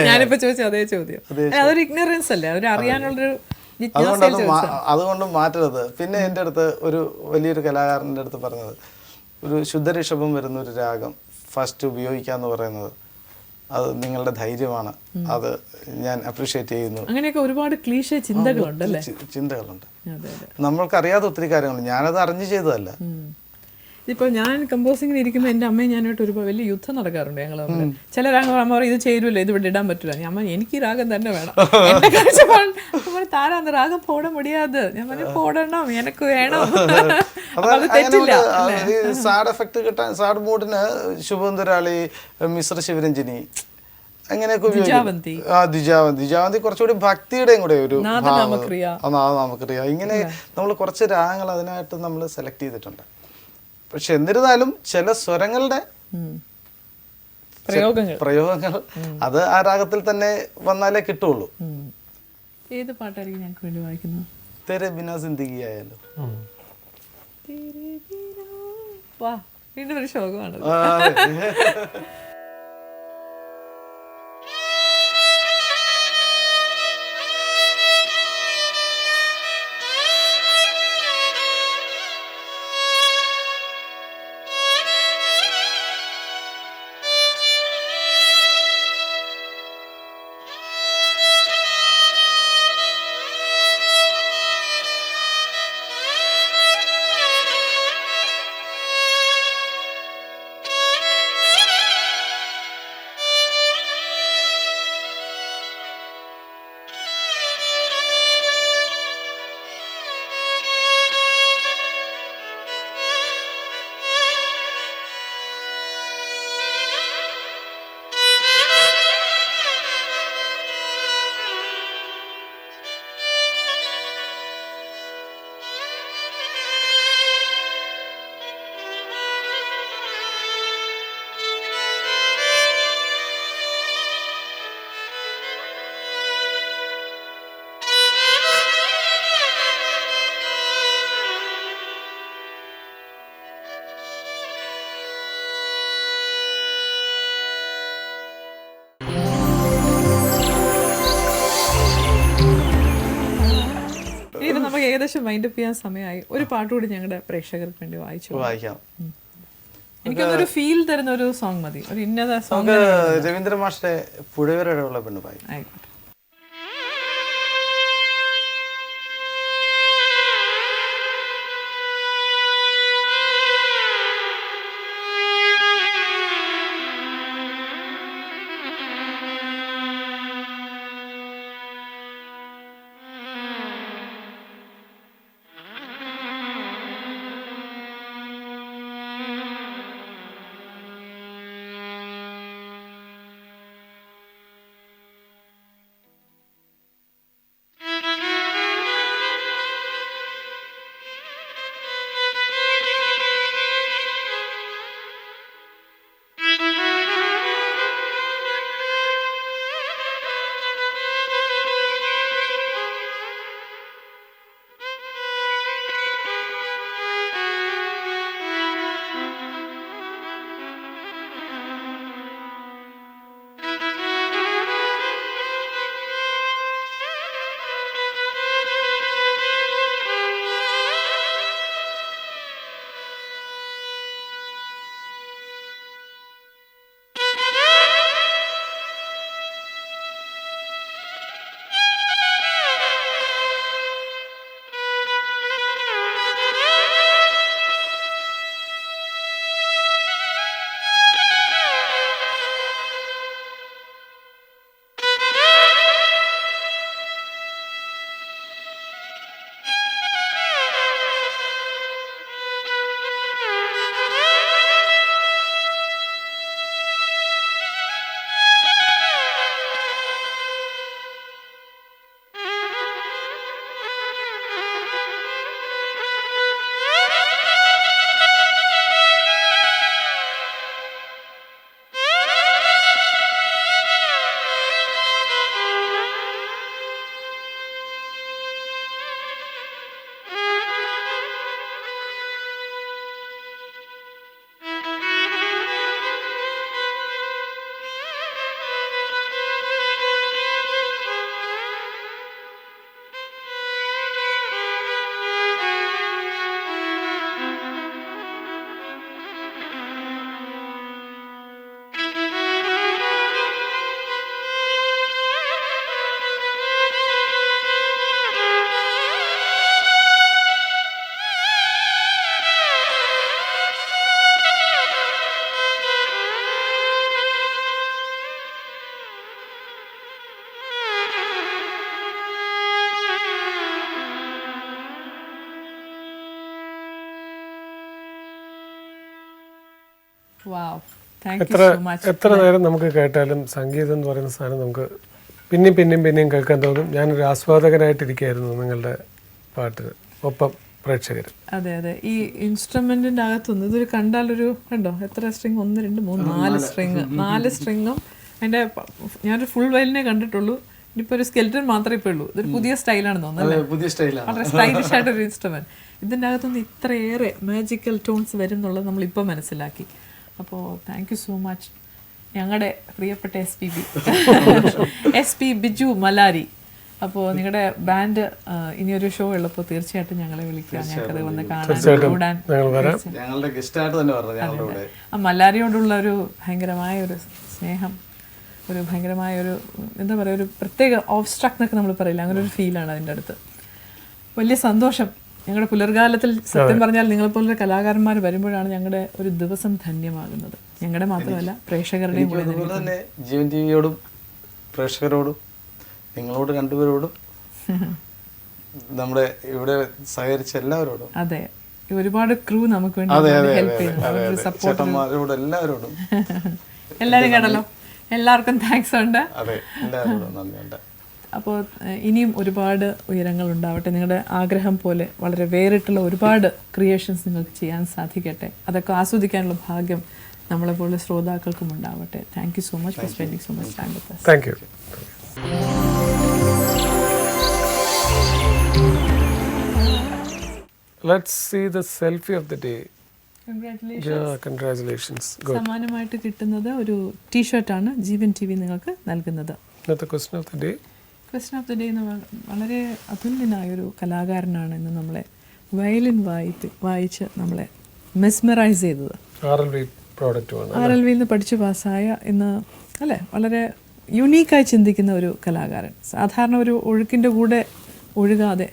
ഞാനിപ്പോ ചോദിച്ചു അതേ ചോദ്യം. അതൊരു ഇഗ്നറൻസ് അല്ലേ, അതൊരു അറിയാനുള്ളൊരു.
അതുകൊണ്ട് മാറ്റരുത്. പിന്നെ എൻ്റെ അടുത്ത് ഒരു വലിയൊരു കലാകാരൻ്റെ അടുത്ത് പറഞ്ഞത്, ഒരു ശുദ്ധഋഷഭം വരുന്ന ഒരു രാഗം ഫസ്റ്റ് ഉപയോഗിക്കാന്ന് പറയുന്നത് അത് നിങ്ങളുടെ ധൈര്യമാണ്. അത് ഞാൻ അപ്രീഷിയേറ്റ് ചെയ്യുന്നു.
അങ്ങനെയൊക്കെ ഒരുപാട് ക്ലീഷേ
ചിന്തകളുണ്ട്. നമ്മൾക്കറിയാത്ത ഒത്തിരി കാര്യങ്ങളുണ്ട്. ഞാനത് അറിഞ്ഞു ചെയ്തതല്ല.
ഇപ്പോൾ ഞാൻ കമ്പോസിങ്ങിന് ഇരിക്കുമ്പോൾ എൻ്റെ അമ്മയും ഞാനായിട്ട് ഒരു വലിയ യുദ്ധം നടക്കാറുണ്ട് ഞങ്ങൾ തമ്മിൽ. ചില രാഗം അമ്മ പറയും ഇത് ചേരുമല്ലോ, ഇത് ഇവിടെ ഇടാൻ പറ്റില്ല. ഞാൻ എനിക്ക് ഈ രാഗം തന്നെ വേണം. എൻ്റെ കാഴ്ചപ്പാട് താരാന്ന് രാഗം പോട മുടിയാത്. ഞാൻ പറഞ്ഞു പോടണം, എനിക്ക് വേണം. അത് തെറ്റില്ല.
സാഡ് എഫക്ട് കിട്ടാൻ, സാഡ് മൂഡിന് ശുഭവന്തുരാളി, മിശ്ര ശിവരഞ്ജിനി അങ്ങനെയൊക്കെ ദ്വിജാവന്തി കുറച്ചുകൂടി ഭക്തിയുടെയും കൂടെ ഒരു നാമക്രിയ, ഇങ്ങനെ നമ്മൾ കുറച്ച് രാഗങ്ങൾ അതിനായിട്ട് നമ്മൾ സെലക്ട് ചെയ്തിട്ടുണ്ട്. പക്ഷെ എന്നിരുന്നാലും ചില സ്വരങ്ങളുടെ പ്രയോഗങ്ങൾ അത് ആ രാഗത്തിൽ തന്നെ വന്നാലേ കിട്ടുള്ളൂ.
ഏത് പാട്ടായിരിക്കും ഞങ്ങൾക്ക് വേണ്ടി വായിക്കുന്നത്?
തെരെ ബിനാ സിന്ദഗി ആയാലോ.
വീണ്ടും ഒരു ശോകമാണ്. നമുക്ക് ഏകദേശം മൈൻഡ് അപ്പ് ചെയ്യാൻ സമയമായി. ഒരു പാട്ടുകൂടി ഞങ്ങളുടെ പ്രേക്ഷകർക്ക് വേണ്ടി വായിക്കാം. എനിക്കൊന്നൊരു ഫീൽ തരുന്ന ഒരു സോങ് മതി, ഒരു ഇന്നത സോങ്.
രവീന്ദ്ര മാഷിന്റെ പുഴവരുടെ പെണ്ണ് പായി.
ആയിക്കോട്ടെ. വാവ്, താങ്ക് യു
എത്ര
സോ മച്ച്.
എത്ര നേരം നമുക്ക് കേട്ടാലും സംഗീതം എന്ന് പറയുന്ന സാധനം നമുക്ക് പിന്നെയും കേൾക്കാൻ തോന്നും. ഞാനൊരു ആസ്വാദകനായിട്ടിരിക്കുകയായിരുന്നു നിങ്ങളുടെ പാട്ടിന് ഒപ്പം പ്രേക്ഷകർ.
അതെ അതെ, ഈ ഇൻസ്ട്രുമെന്റിന്റെ അകത്തുനിന്ന് ഇതൊരു കണ്ടാലൊരു കണ്ടോ എത്ര സ്ട്രിങ്, 1 2 3 4 സ്ട്രിങ്ങും അതിന്റെ ഞാനൊരു ഫുൾ വയലിനെ കണ്ടിട്ടുള്ളൂ. ഇനിയിപ്പോൾ ഒരു സ്കെൽറ്റൻ മാത്രമേ ഇപ്പോൾ ഉള്ളൂ. ഇതൊരു പുതിയ സ്റ്റൈലാണെന്ന് തോന്നുന്നു,
പുതിയ സ്റ്റൈലാണ്,
വളരെ സ്റ്റൈലിഷ് ആയിട്ടൊരു ഇൻസ്ട്രുമെന്റ്. ഇതിൻ്റെ അകത്തുനിന്ന് ഇത്രയേറെ മാജിക്കൽ ടോൺസ് വരും എന്നുള്ളത് നമ്മളിപ്പോൾ മനസ്സിലാക്കി. അപ്പോൾ താങ്ക് യു സോ മച്ച് ഞങ്ങളുടെ പ്രിയപ്പെട്ട SP ബിജു മലാരി. അപ്പോൾ നിങ്ങളുടെ ബാൻഡ് ഇനിയൊരു ഷോ ഉള്ളപ്പോൾ തീർച്ചയായിട്ടും ഞങ്ങളെ വിളിക്കുക, ഞങ്ങൾക്കത് വന്ന് കാണാൻ കൂടാൻ.
ഞങ്ങളുടെ ഗസ്റ്റായിട്ട് തന്നെ പറഞ്ഞു.
ആ മലാരിയോടുള്ള ഒരു ഭയങ്കരമായ ഒരു സ്നേഹം, ഒരു ഭയങ്കരമായ ഒരു എന്താ പറയുക, ഒരു പ്രത്യേക ഓബ്സ്ട്രാക്ട് എന്നൊക്കെ നമ്മൾ പറയില്ല, അങ്ങനെ ഒരു ഫീലാണ് അതിൻ്റെ അടുത്ത്. വലിയ സന്തോഷം. ഞങ്ങളുടെ പുലർകാലത്തിൽ സത്യം പറഞ്ഞാൽ നിങ്ങളെപ്പോലുള്ള കലാകാരന്മാർ വരുമ്പോഴാണ് ഞങ്ങളുടെ ഒരു ദിവസം ധന്യമാകുന്നത്. ഞങ്ങളുടെ മാത്രമല്ല പ്രേക്ഷകരുടെയും കൂടെ.
അതുപോലെ തന്നെ ജീവൻ ടിവിയോടും പ്രേക്ഷകരോടും നിങ്ങളോട് രണ്ടുപേരോടും നമ്മുടെ ഇവിടെ സഹകരിച്ച എല്ലാവരോടും.
അതെ, ഒരുപാട് ക്രൂ നമുക്ക് വേണ്ടി ഹെൽപ്പ് ചെയ്യുന്നു,
ചേട്ടന്മാരോടും എല്ലാവരോടും.
എല്ലാവരും കേട്ടല്ലോ, എല്ലാവർക്കും താങ്ക്സ് ഉണ്ട്.
അതെ, എല്ലാവരോടും നന്ദിയുണ്ട്.
അപ്പോൾ ഇനിയും ഒരുപാട് ഉയരങ്ങൾ ഉണ്ടാവട്ടെ. നിങ്ങളുടെ ആഗ്രഹം പോലെ വളരെ വേറിട്ടുള്ള ഒരുപാട് ക്രിയേഷൻസ് നിങ്ങൾക്ക് ചെയ്യാൻ സാധിക്കട്ടെ. അതൊക്കെ ആസ്വദിക്കാനുള്ള ഭാഗ്യം നമ്മളെപ്പോലുള്ള ശ്രോതാക്കൾക്കും ഉണ്ടാവട്ടെ. Thank you so much for spending so much time with us.
Thank you. Let's see the selfie of the day.
Congratulations.
Yeah, congratulations. Good.
സമ്മാനമായിട്ട് കിട്ടുന്നത് ഒരു ടീഷർട്ടാണ് ജീവൻ TV നിങ്ങൾക്ക് നൽകുന്നത്.
ഇന്നത്തെ question of the day.
Question of the day എന്ന് വളരെ അതുല്യനായൊരു കലാകാരനാണ് ഇന്ന് നമ്മളെ വയലിൻ വായിച്ച് നമ്മളെ മെസ്മറൈസ് ചെയ്തത്.
RLV പ്രോഡക്റ്റുമാണ്.
RLV നിന്ന് പഠിച്ചു പാസ്സായ ഇന്ന് അല്ലേ വളരെ യുണീക്കായി ചിന്തിക്കുന്ന ഒരു കലാകാരൻ. സാധാരണ ഒരു ഒഴുക്കിൻ്റെ കൂടെ ഒഴുകാതെ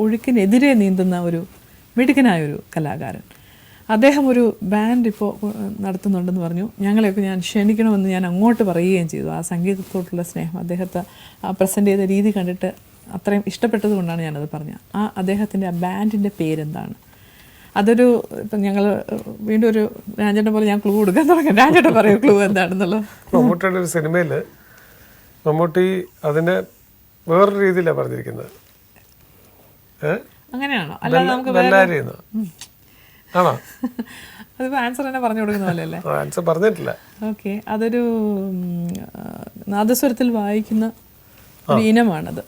ഒഴുക്കിനെതിരെ നീന്തുന്ന ഒരു മിടുക്കനായൊരു കലാകാരൻ. അദ്ദേഹം ഒരു ബാൻഡ് ഇപ്പോൾ നടത്തുന്നുണ്ടെന്ന് പറഞ്ഞു. ഞങ്ങളെയൊക്കെ ഞാൻ ക്ഷണിക്കണമെന്ന് ഞാൻ അങ്ങോട്ട് പറയുകയും ചെയ്തു. ആ സംഗീതത്തോടുള്ള സ്നേഹം, അദ്ദേഹത്തെ പ്രസൻറ്റ് ചെയ്ത രീതി കണ്ടിട്ട് അത്രയും ഇഷ്ടപ്പെട്ടത് കൊണ്ടാണ് ഞാനത് പറഞ്ഞത്. അദ്ദേഹത്തിൻ്റെ ആ ബാൻഡിൻ്റെ പേരെന്താണ്? അതൊരു ഇപ്പം ഞങ്ങൾ വീണ്ടും ഒരു രാജേട്ടൻ പോലെ ഞാൻ ക്ലൂ കൊടുക്കാൻ തുടങ്ങി. രാജേട്ടൻ പറയൂ ക്ലൂ എന്താണെന്നുള്ളത്.
മമ്മൂട്ടിയുടെ ഒരു സിനിമയിൽ മമ്മൂട്ടി അതിനെ വേറൊരു രീതിയിലാണ് പറഞ്ഞിരിക്കുന്നത്.
അങ്ങനെയാണോ? അല്ലാതെ നമുക്ക്
ആണോ?
അതിപ്പോൾ ആൻസർ തന്നെ പറഞ്ഞു കൊടുക്കുന്ന പോലെ അല്ലേ?
ആൻസർ പറഞ്ഞിട്ടില്ല.
ഓക്കെ, അതൊരു നാദസ്വരത്തിൽ വായിക്കുന്ന ഒരു ഇനമാണത്.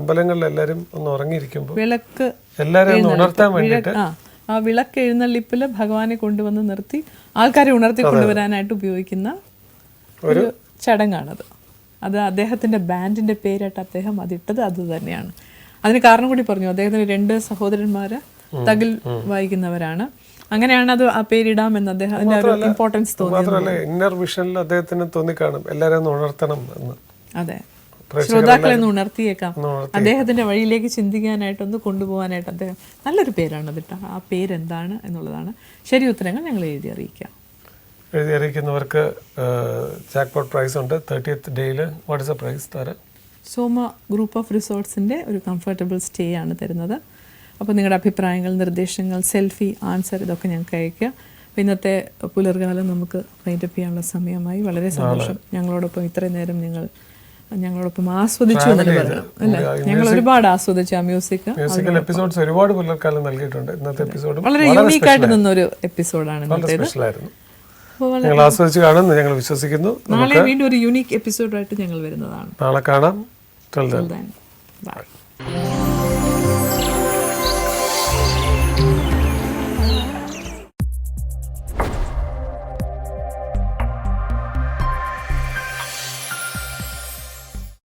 അമ്പലങ്ങളിൽ എല്ലാരും ഒന്ന് ഉറങ്ങിയിരിക്കുമ്പോൾ
വിളക്ക്
എല്ലാരും ഉണർത്താൻ വേണ്ടിയിട്ട്
ആ വിളക്ക് എഴുന്നള്ളിപ്പില് ഭഗവാനെ കൊണ്ടുവന്ന് നിർത്തി ആൾക്കാരെ ഉണർത്തി കൊണ്ടുവരാനായിട്ട് ഉപയോഗിക്കുന്ന ഒരു ചടങ്ങാണത്. അത് അദ്ദേഹത്തിന്റെ ബാൻഡിന്റെ പേരായിട്ട് അദ്ദേഹം അതിട്ടത് അത് തന്നെയാണ്. അതിന് കാരണം കൂടി പറഞ്ഞു. അദ്ദേഹത്തിന് 2 സഹോദരന്മാര് തകിൽ വായിക്കുന്നവരാണ്. അങ്ങനെയാണ് അത് ആ പേരിടാമെന്ന് അദ്ദേഹം അതിന്റെ ഇമ്പോർട്ടൻസ് തോന്നി.
മാത്രമല്ല ഇന്നർ വിഷനിൽ അദ്ദേഹത്തിന് തോന്നിക്കാണും എല്ലാരും ഒന്ന് ഉണർത്തണം എന്ന്.
അതെ, ശ്രോതാക്കളെ ഒന്ന് ഉണർത്തിയേക്കാം, അദ്ദേഹത്തിന്റെ വഴിയിലേക്ക് ചിന്തിക്കാനായിട്ടൊന്ന് കൊണ്ടുപോകാനായിട്ട് അദ്ദേഹം നല്ലൊരു പേരാണ് അതിട്ട. ആ പേരെന്താണ് എന്നുള്ളതാണ് ശരി ഉത്തരങ്ങൾ ഞങ്ങൾ എഴുതി അറിയിക്കാം.
എഴുതി അറിയിക്കുന്നവർക്ക് ജാക്ക്പോട്ട് പ്രൈസ് ഉണ്ട് 30th ഡേയിൽ. What is the prize Thara?
Soma group of റിസോർട്ട്സിൻ്റെ ഒരു കംഫർട്ടബിൾ സ്റ്റേ ആണ് തരുന്നത്. അപ്പോൾ നിങ്ങളുടെ അഭിപ്രായങ്ങൾ, നിർദ്ദേശങ്ങൾ, സെൽഫി, ആൻസർ ഇതൊക്കെ ഞങ്ങൾക്ക് അയയ്ക്കുക. അപ്പോൾ ഇന്നത്തെ പുലർകാലം നമുക്ക് വൈൻഡപ്പ് ചെയ്യാനുള്ള സമയമായി. വളരെ സന്തോഷം ഞങ്ങളോടൊപ്പം ഇത്രയും നേരം ഞങ്ങളോടൊപ്പം ആസ്വദിച്ചു എന്ന് പറഞ്ഞു അല്ലേ? ഞങ്ങൾ ഒരുപാട് ആസ്വദിച്ചു ആ
മ്യൂസിക്കൽ എപ്പിസോഡ്സ് ഒരുപാട് പുലർക്കാലം നൽകിയിട്ടുണ്ട്. ഇന്നത്തെ എപ്പിസോഡ്
വളരെ യൂണീക്കായിട്ട് നിന്നൊരു എപ്പിസോഡാണ് ഇന്നത്തേത്.
ഞങ്ങൾ ആസ്വദിച്ച് കാണുമെന്ന് ഞങ്ങൾ വിശ്വസിക്കുന്നു.
നാളെ വീണ്ടും ഒരു യൂണീക്ക് എപ്പിസോഡായിട്ട് ഞങ്ങൾ വരുന്നതാണ്.
നാളെ കാണാം.
Till then, bye.